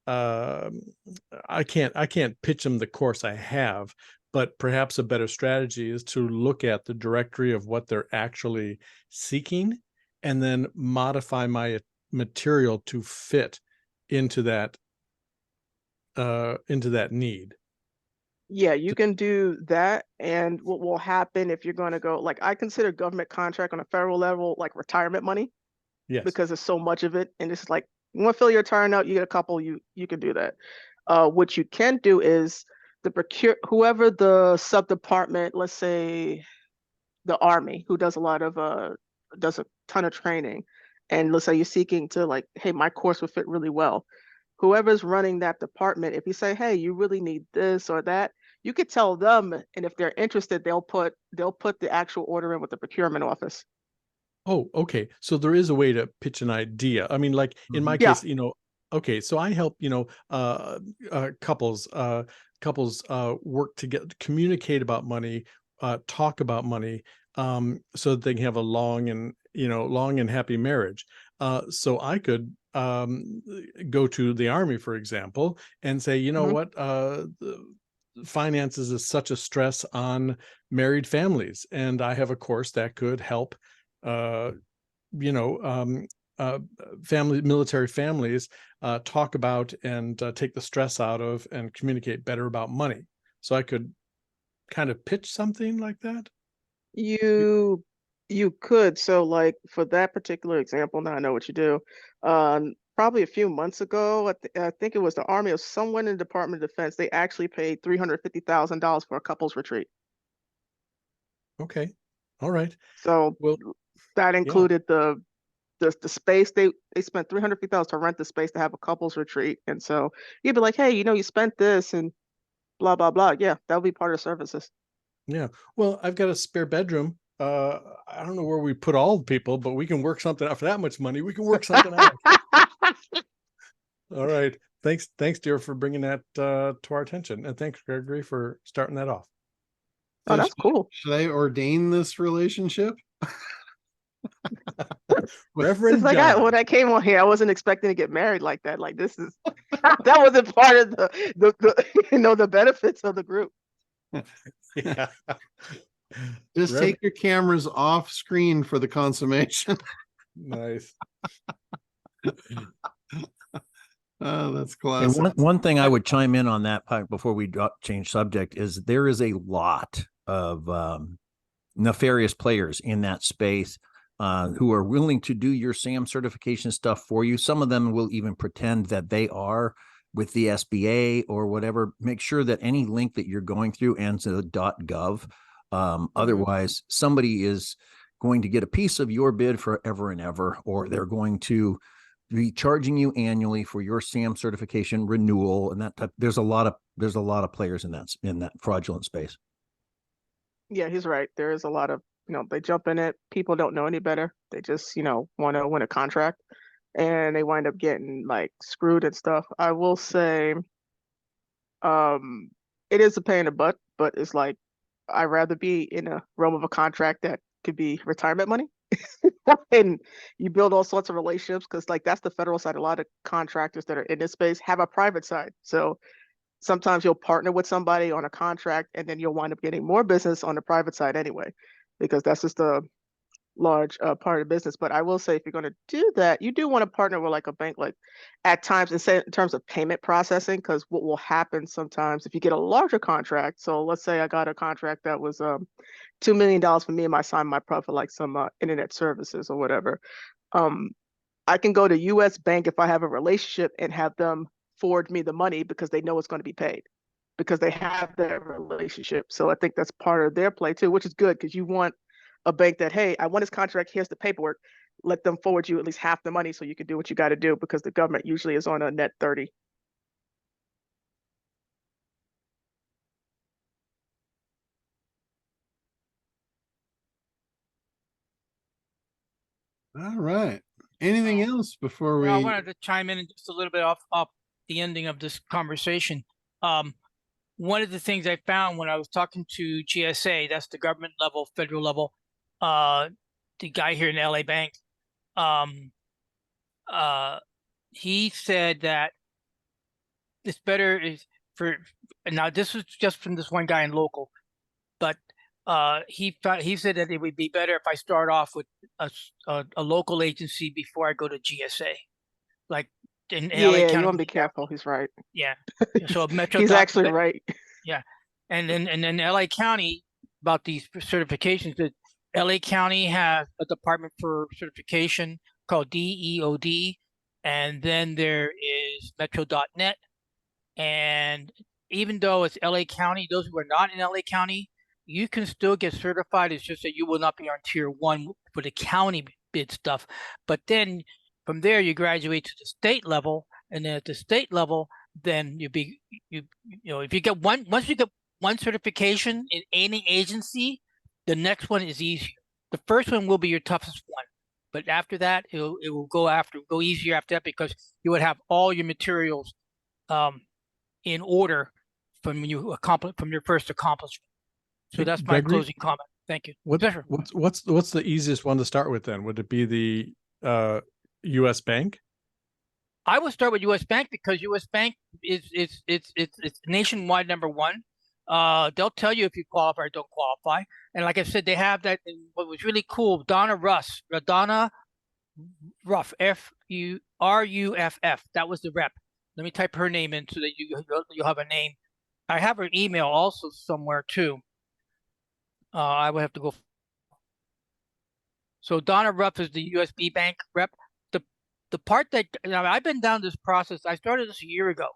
I can't pitch them the course I have, but perhaps a better strategy is to look at the directory of what they're actually seeking, and then modify my material to fit into that need. Yeah, you can do that. And what will happen if you're going to go, like, I consider government contract on a federal level like retirement money Yes. because there's so much of it. And it's like, you want to fill your retirement out, you get a couple, you can do that. What you can do is whoever the sub department, let's say the Army, who does does a ton of training, and let's say you're seeking to, like, hey, my course would fit really well. Whoever's running that department, if you say, hey, you really need this or that, you could tell them, and if they're interested, they'll put the actual order in with the procurement office. Oh, okay. So there is a way to pitch an idea. I mean, like in my Yeah. case, okay, so I help, couples work to communicate about money, talk about money, so that they can have a long and happy marriage. So I could go to the Army, for example, and say, what, the finances is such a stress on married families, and I have a course that could help military families talk about and take the stress out of and communicate better about money. So I could kind of pitch something like that. You could. So, like, for that particular example, now I know what you do. Probably a few months ago, I think it was the Army or someone in the Department of Defense. They actually paid $350,000 for a couples retreat. Okay. All right. So Well, that yeah. included the space. They spent $350,000 to rent the space to have a couples retreat. And so you'd be like, hey, you spent this and blah blah blah. Yeah, that would be part of the services. Yeah. Well, I've got a spare bedroom. I don't know where we put all the people, but we can work something out for that much money. We can work something out. All right. Thanks, dear, for bringing that to our attention. And thanks, Gregory, for starting that off. Oh, that's cool. Should I ordain this relationship? Reverend It's like John. when I came on here, I wasn't expecting to get married like that. Like, this is that wasn't part of the benefits of the group. Yeah. Just take your cameras off screen for the consummation. Nice. Oh, that's And classic. one thing I would chime in on that part before we change subject is there is a lot of nefarious players in that space who are willing to do your SAM certification stuff for you. Some of them will even pretend that they are with the SBA or whatever. Make sure that any link that you're going through ends at .gov. Otherwise, somebody is going to get a piece of your bid forever and ever, or they're going to be charging you annually for your SAM certification renewal, and that type. There's a lot of players in that fraudulent space. Yeah, he's right. There is a lot of, they jump in it. People don't know any better. They just, want to win a contract, and they wind up getting, like, screwed and stuff. I will say, it is a pain in the butt, but it's like, I'd rather be in a realm of a contract that could be retirement money. And you build all sorts of relationships, because, like, that's the federal side. A lot of contractors that are in this space have a private side. So sometimes you'll partner with somebody on a contract, and then you'll wind up getting more business on the private side anyway, because that's just a large part of the business. But I will say, if you're going to do that, you do want to partner with, like, a bank, like, at times, and say in terms of payment processing, because what will happen sometimes if you get a larger contract. So let's say I got a contract that was $2 million for me and my son, my profit, like some internet services or whatever. I can go to US Bank if I have a relationship and have them forward me the money, because they know it's going to be paid, because they have that relationship. So I think that's part of their play too, which is good, because you want a bank that, hey, I want this contract, here's the paperwork, let them forward you at least half the money so you can do what you got to do, because the government usually is on a net 30. All right. Anything else before I we? wanted to chime in just a little bit off the ending of this conversation. One of the things I found when I was talking to GSA, that's the government level, federal level, the guy here in LA Bank, he said that it's better is for, now this was just from this one guy in local, but he said that it would be better if I start off with a local agency before I go to GSA, like in LA Yeah, County. you want to be careful. He's right. Yeah. So Metro. He's actually right. Yeah, and then LA County, about these certifications, that LA County has a department for certification called DEOD, and then there is Metro.net, and even though it's LA County, those who are not in LA County, you can still get certified. It's just that you will not be on tier 1 for the county bid stuff. But then from there, you graduate to the state level, and then at the state level, then if you get once you get one certification in any agency, the next one is easier. The first one will be your toughest one, but after that, it will go easier after that, because you would have all your materials in order from your first accomplishment. So that's my Gregory, closing comment. Thank you. What's the easiest one to start with then? Would it be the U.S. Bank? I would start with U.S. Bank, because U.S. Bank is nationwide #1. They'll tell you if you qualify or don't qualify. And like I said, they have that. And what was really cool, Donna Ruff, Ruff, that was the rep. Let me type her name in so that you'll have a name. I have her email also somewhere too. I would have to go. So Donna Ruff is the USB Bank rep. The part that, now, I've been down this process. I started this a year ago,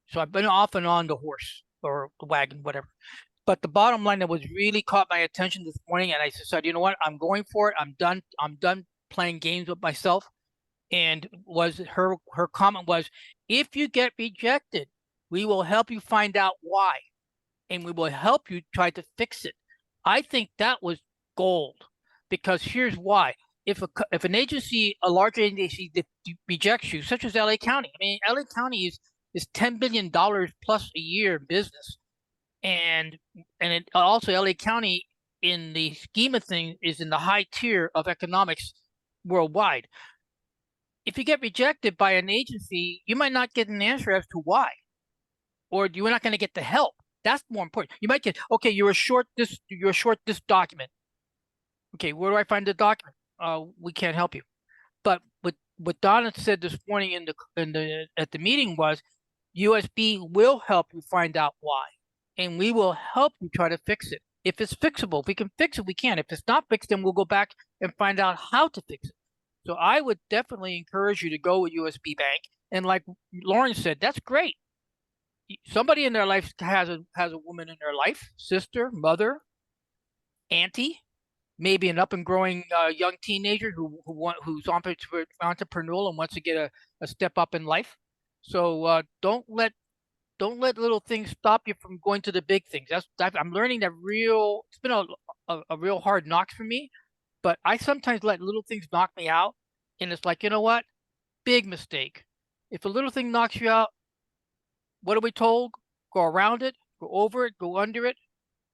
so I've been off and on the horse or the wagon, whatever. But the bottom line that was really caught my attention this morning, and I decided, you know what, I'm going for it. I'm done playing games with myself. And was her comment was, if you get rejected, we will help you find out why, and we will help you try to fix it. I think that was gold, because here's why. If an agency, a large agency rejects you, such as LA County, I mean, LA County is $10 billion plus a year in business. And it also, LA County, in the scheme of things, is in the high tier of economics worldwide. If you get rejected by an agency, you might not get an answer as to why, or you're not going to get the help. That's more important. You might get, okay, you're short this document. Okay, where do I find the document? We can't help you. But what Donna said this morning at the meeting was, USB will help you find out why, and we will help you try to fix it. If it's fixable, if we can fix it, we can. If it's not fixed, then we'll go back and find out how to fix it. So I would definitely encourage you to go with USB Bank. And like Lauren said, that's great. Somebody in their life has a woman in their life, sister, mother, auntie, maybe an up and growing young teenager who's entrepreneurial and wants to get a step up in life. So don't let little things stop you from going to the big things. I'm learning that it's been a real hard knock for me, but I sometimes let little things knock me out, and it's like, you know what? Big mistake. If a little thing knocks you out, what are we told? Go around it, go over it, go under it,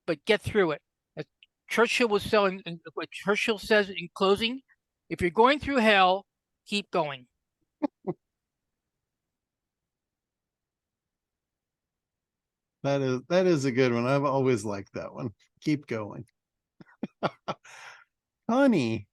but get through it. As Churchill was saying, what Churchill says in closing, if you're going through hell, keep going. That is a good one. I've always liked that one. Keep going. Connie.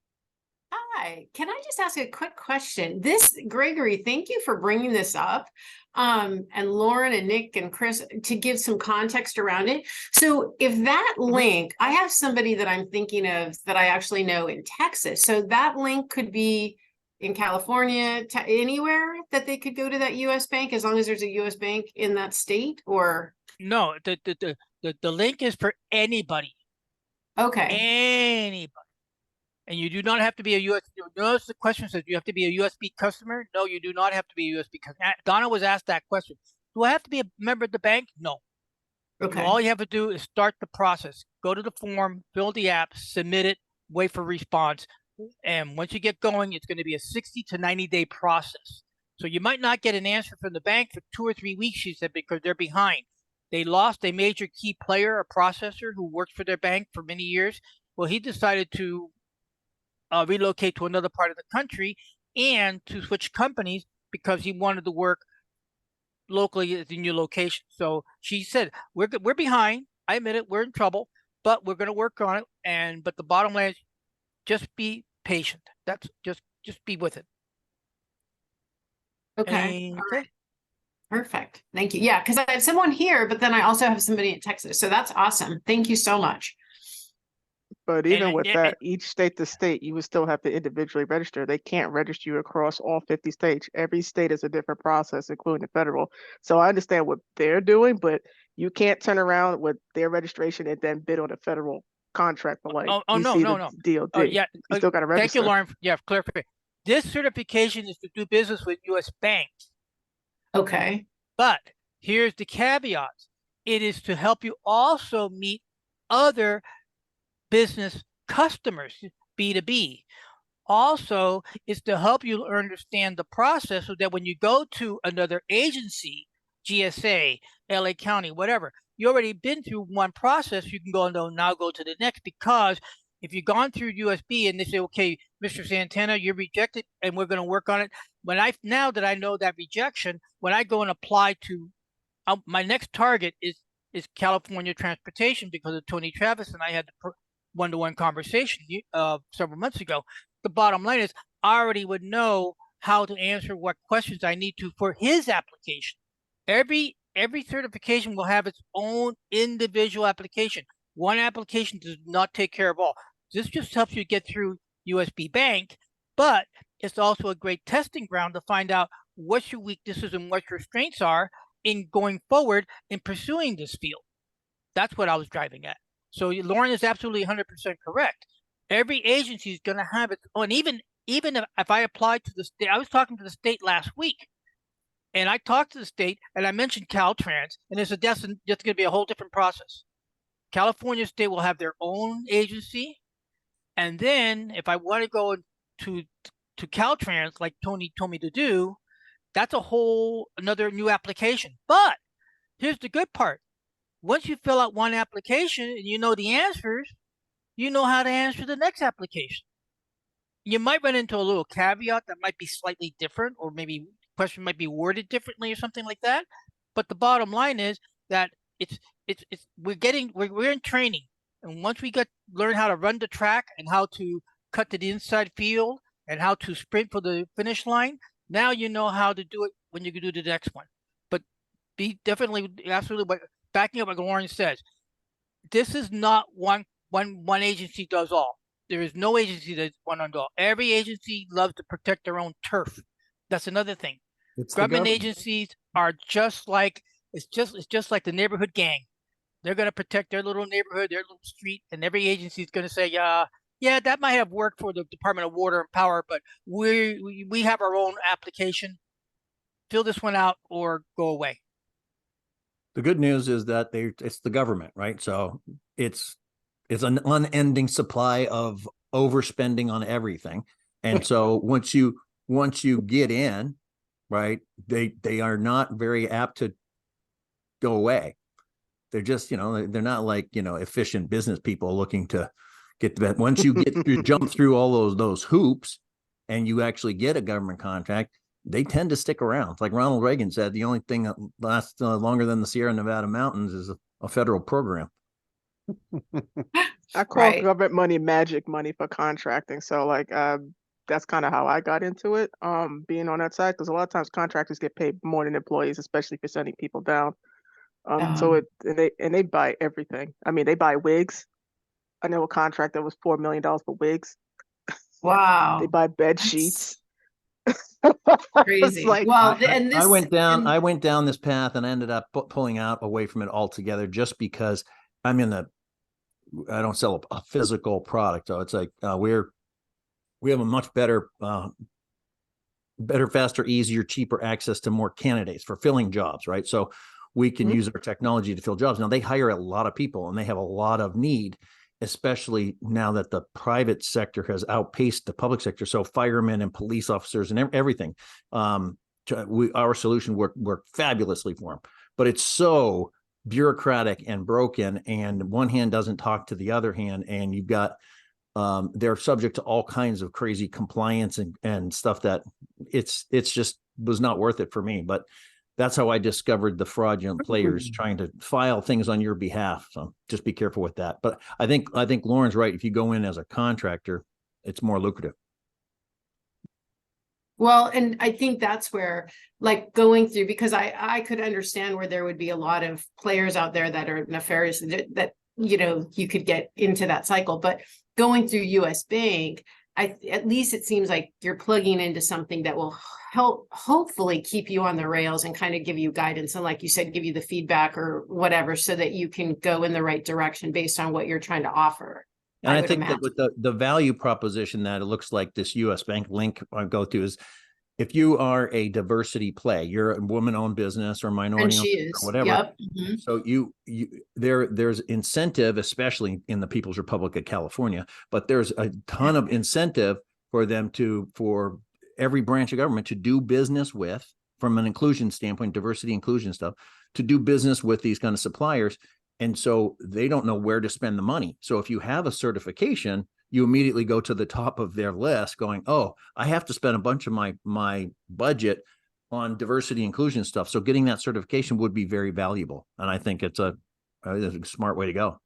Hi, can I just ask a quick question? Gregory, thank you for bringing this up. And Lauren and Nick and Chris, to give some context around it. So if that link, I have somebody that I'm thinking of that I actually know in Texas. So that link could be in California, anywhere that they could go to that US bank, as long as there's a US bank in that state, or? No, the link is for anybody. Okay. Anybody. And you do not have to be a US. Notice the question says, do you have to be a USB customer? No, you do not have to be a USB customer. Donna was asked that question. Do I have to be a member of the bank? No. Okay. All you have to do is start the process. Go to the form, fill the app, submit it, wait for response. And once you get going, it's going to be a 60 to 90 day process. So you might not get an answer from the bank for 2 or 3 weeks, she said, because they're behind. They lost a major key player, a processor who worked for their bank for many years. Well, he decided to relocate to another part of the country and to switch companies because he wanted to work locally at the new location. So she said, we're behind. I admit it, we're in trouble, but we're going to work on it. But the bottom line is just be patient. That's just be with it. Okay. And, All right. Perfect. Thank you. Yeah, because I have someone here, but then I also have somebody in Texas. So that's awesome. Thank you so much. But even And- with and- that, each state to state, you would still have to individually register. They can't register you across all 50 states. Every state is a different process, including the federal. So I understand what they're doing, but you can't turn around with their registration and then bid on a federal contract for like no, DOD. yeah. You still got to Thank you, register. Lauren. Yeah, clarification. This certification is to do business with U.S. banks. Okay. But here's the caveat. It is to help you also meet other business customers, B2B. Also, it's to help you understand the process so that when you go to another agency, GSA, LA County, whatever, you already been through one process, you can go and now go to the next, because if you've gone through USB and they say, okay, Mr. Santana, you're rejected and we're going to work on it. Now that I know that rejection, when I go and apply to, my next target is California Transportation, because of Tony Travis and I had the one-to-one conversation several months ago. The bottom line is I already would know how to answer what questions I need to for his application. Every certification will have its own individual application. One application does not take care of all. This just helps you get through USB Bank, but it's also a great testing ground to find out what your weaknesses and what your strengths are in going forward in pursuing this field. That's what I was driving at. So Lauren is absolutely 100% correct. Every agency is going to have its own. Even if I applied to the state, I was talking to the state last week, and I talked to the state, and I mentioned Caltrans, and it's just going to be a whole different process. California State will have their own agency, and then if I want to go to Caltrans, like Tony told me to do, that's another new application. But here's the good part. Once you fill out one application and you know the answers, you know how to answer the next application. You might run into a little caveat that might be slightly different, or maybe the question might be worded differently or something like that. But the bottom line is that we're in training. And once we learn how to run the track and how to cut to the inside field and how to sprint for the finish line, now you know how to do it when you can do the next one. But be definitely absolutely backing up what Lauren says. This is not one agency does all. There is no agency that's one on all. Every agency loves to protect their own turf. That's another thing. Government agencies are just like it's just like the neighborhood gang. They're going to protect their little neighborhood, their little street, and every agency is going to say, yeah, that might have worked for the Department of Water and Power, but we have our own application. Fill this one out or go away. The good news is that it's the government, right? So it's an unending supply of overspending on everything. And so once you get in, right, they are not very apt to go away. They're just, they're not like, efficient business people looking to get the, once you get through, jump through all those hoops and you actually get a government contract, they tend to stick around. Like Ronald Reagan said, the only thing that lasts longer than the Sierra Nevada mountains is a federal program. I call government money magic money for contracting. So like that's kind of how I got into it, being on that side, because a lot of times contractors get paid more than employees, especially for sending people down. So they buy everything. I mean, they buy wigs. I know a contract that was $4 million for wigs. Wow. They buy bed sheets. Crazy. Like, well, and this I went down this path and ended up pulling out away from it altogether, just because I don't sell a physical product. So it's like we have a much better, faster, easier, cheaper access to more candidates for filling jobs, right? So we can use our technology to fill jobs. Now they hire a lot of people and they have a lot of need, especially now that the private sector has outpaced the public sector. So firemen and police officers and everything. our solution worked fabulously for them, but it's so bureaucratic and broken, and one hand doesn't talk to the other hand, and you've got they're subject to all kinds of crazy compliance and stuff that it's just was not worth it for me. But that's how I discovered the fraudulent players trying to file things on your behalf. So just be careful with that. But I think Lauren's right. If you go in as a contractor, it's more lucrative. Well, and I think that's where, like, going through, because I could understand where there would be a lot of players out there that are nefarious, that, you know, you could get into that cycle. But going through US Bank, at least it seems like you're plugging into something that will help hopefully keep you on the rails and kind of give you guidance. And like you said, give you the feedback or whatever, so that you can go in the right direction based on what you're trying to offer. And I think that with the value proposition that it looks like this US Bank link I go to is, if you are a diversity play, you're a woman-owned business or minority owned or whatever. Yep. So there's incentive, especially in the People's Republic of California, but there's a ton of incentive for them for every branch of government to do business with, from an inclusion standpoint, diversity, inclusion stuff, to do business with these kind of suppliers. And so they don't know where to spend the money. So if you have a certification, you immediately go to the top of their list going, oh, I have to spend a bunch of my budget on diversity inclusion stuff. So getting that certification would be very valuable. And I think it's a smart way to go.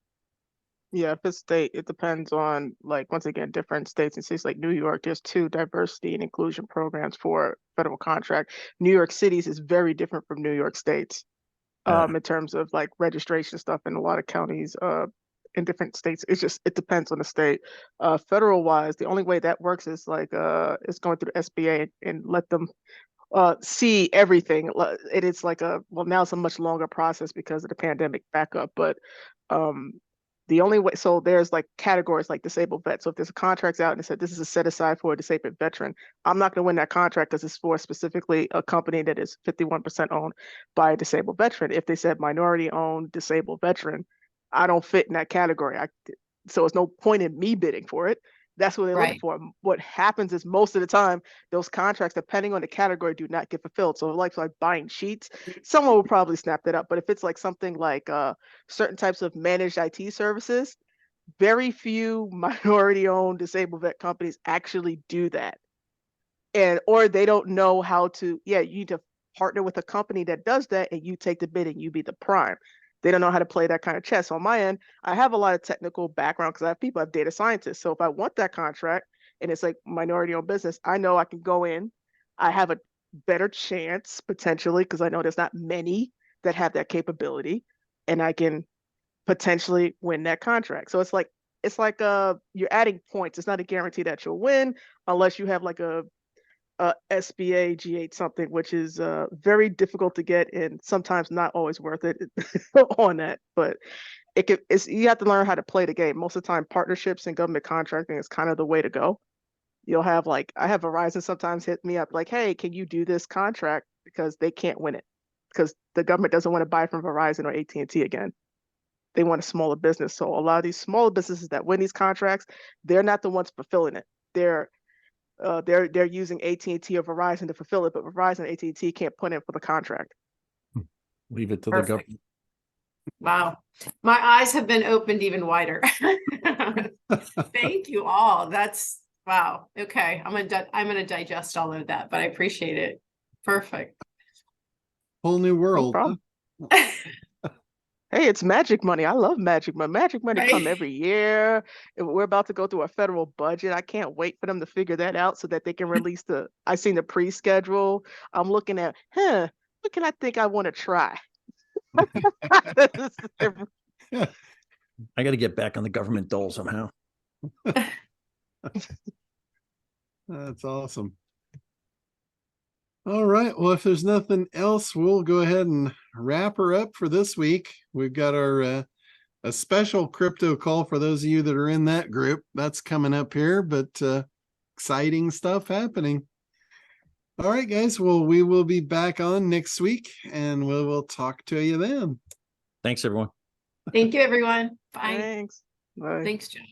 Yeah, if it's state, it depends on, like, once again, different states and cities. Like New York, there's 2 diversity and inclusion programs for federal contract. New York City's is very different from New York State's. In terms of like registration stuff in a lot of counties in different states. It depends on the state. Federal wise, the only way that works is like it's going through the SBA and let them see everything. It is like now it's a much longer process because of the pandemic backup, but the only way, so there's like categories like disabled vet. So if there's a contract out and it said this is a set aside for a disabled veteran, I'm not going to win that contract because it's for specifically a company that is 51% owned by a disabled veteran. If they said minority owned disabled veteran, I don't fit in that category. So it's no point in me bidding for it. That's what they're looking for. What happens is most of the time, those contracts, depending on the category, do not get fulfilled. So like buying sheets, someone will probably snap that up. But if it's like something like certain types of managed IT services, very few minority-owned disabled vet companies actually do that. Or they don't know how to, you need to partner with a company that does that, and you take the bid and you be the prime. They don't know how to play that kind of chess. On my end, I have a lot of technical background because I have data scientists. So if I want that contract and it's like minority-owned business, I know I can go in. I have a better chance potentially because I know there's not many that have that capability, and I can potentially win that contract. So it's like you're adding points. It's not a guarantee that you'll win unless you have like a SBA G8 something, which is very difficult to get and sometimes not always worth it on that. But you have to learn how to play the game. Most of the time, partnerships and government contracting is kind of the way to go. You'll have I have Verizon sometimes hit me up like, hey, can you do this contract? Because they can't win it because the government doesn't want to buy from Verizon or AT&T again. They want a smaller business. So a lot of these smaller businesses that win these contracts, they're not the ones fulfilling it. They're using AT&T or Verizon to fulfill it, but Verizon and AT&T can't put in for the contract. Leave it to the government. Wow. My eyes have been opened even wider. Thank you all. That's wow. Okay. I'm gonna digest all of that, but I appreciate it. Perfect. Whole new world. No problem. Hey, it's magic money. I love magic money. Magic money come every year. We're about to go through a federal budget. I can't wait for them to figure that out so that they can release I seen the pre-schedule. I'm looking at, what can I think I want to try? I got to get back on the government dole somehow. That's awesome. All right. Well, if there's nothing else, we'll go ahead and wrap her up for this week. We've got our a special crypto call for those of you that are in that group. That's coming up here, but exciting stuff happening. All right, guys. Well, we will be back on next week, and we will talk to you then. Thanks, everyone. Thank you, everyone. Bye. Thanks. Bye. Thanks, John.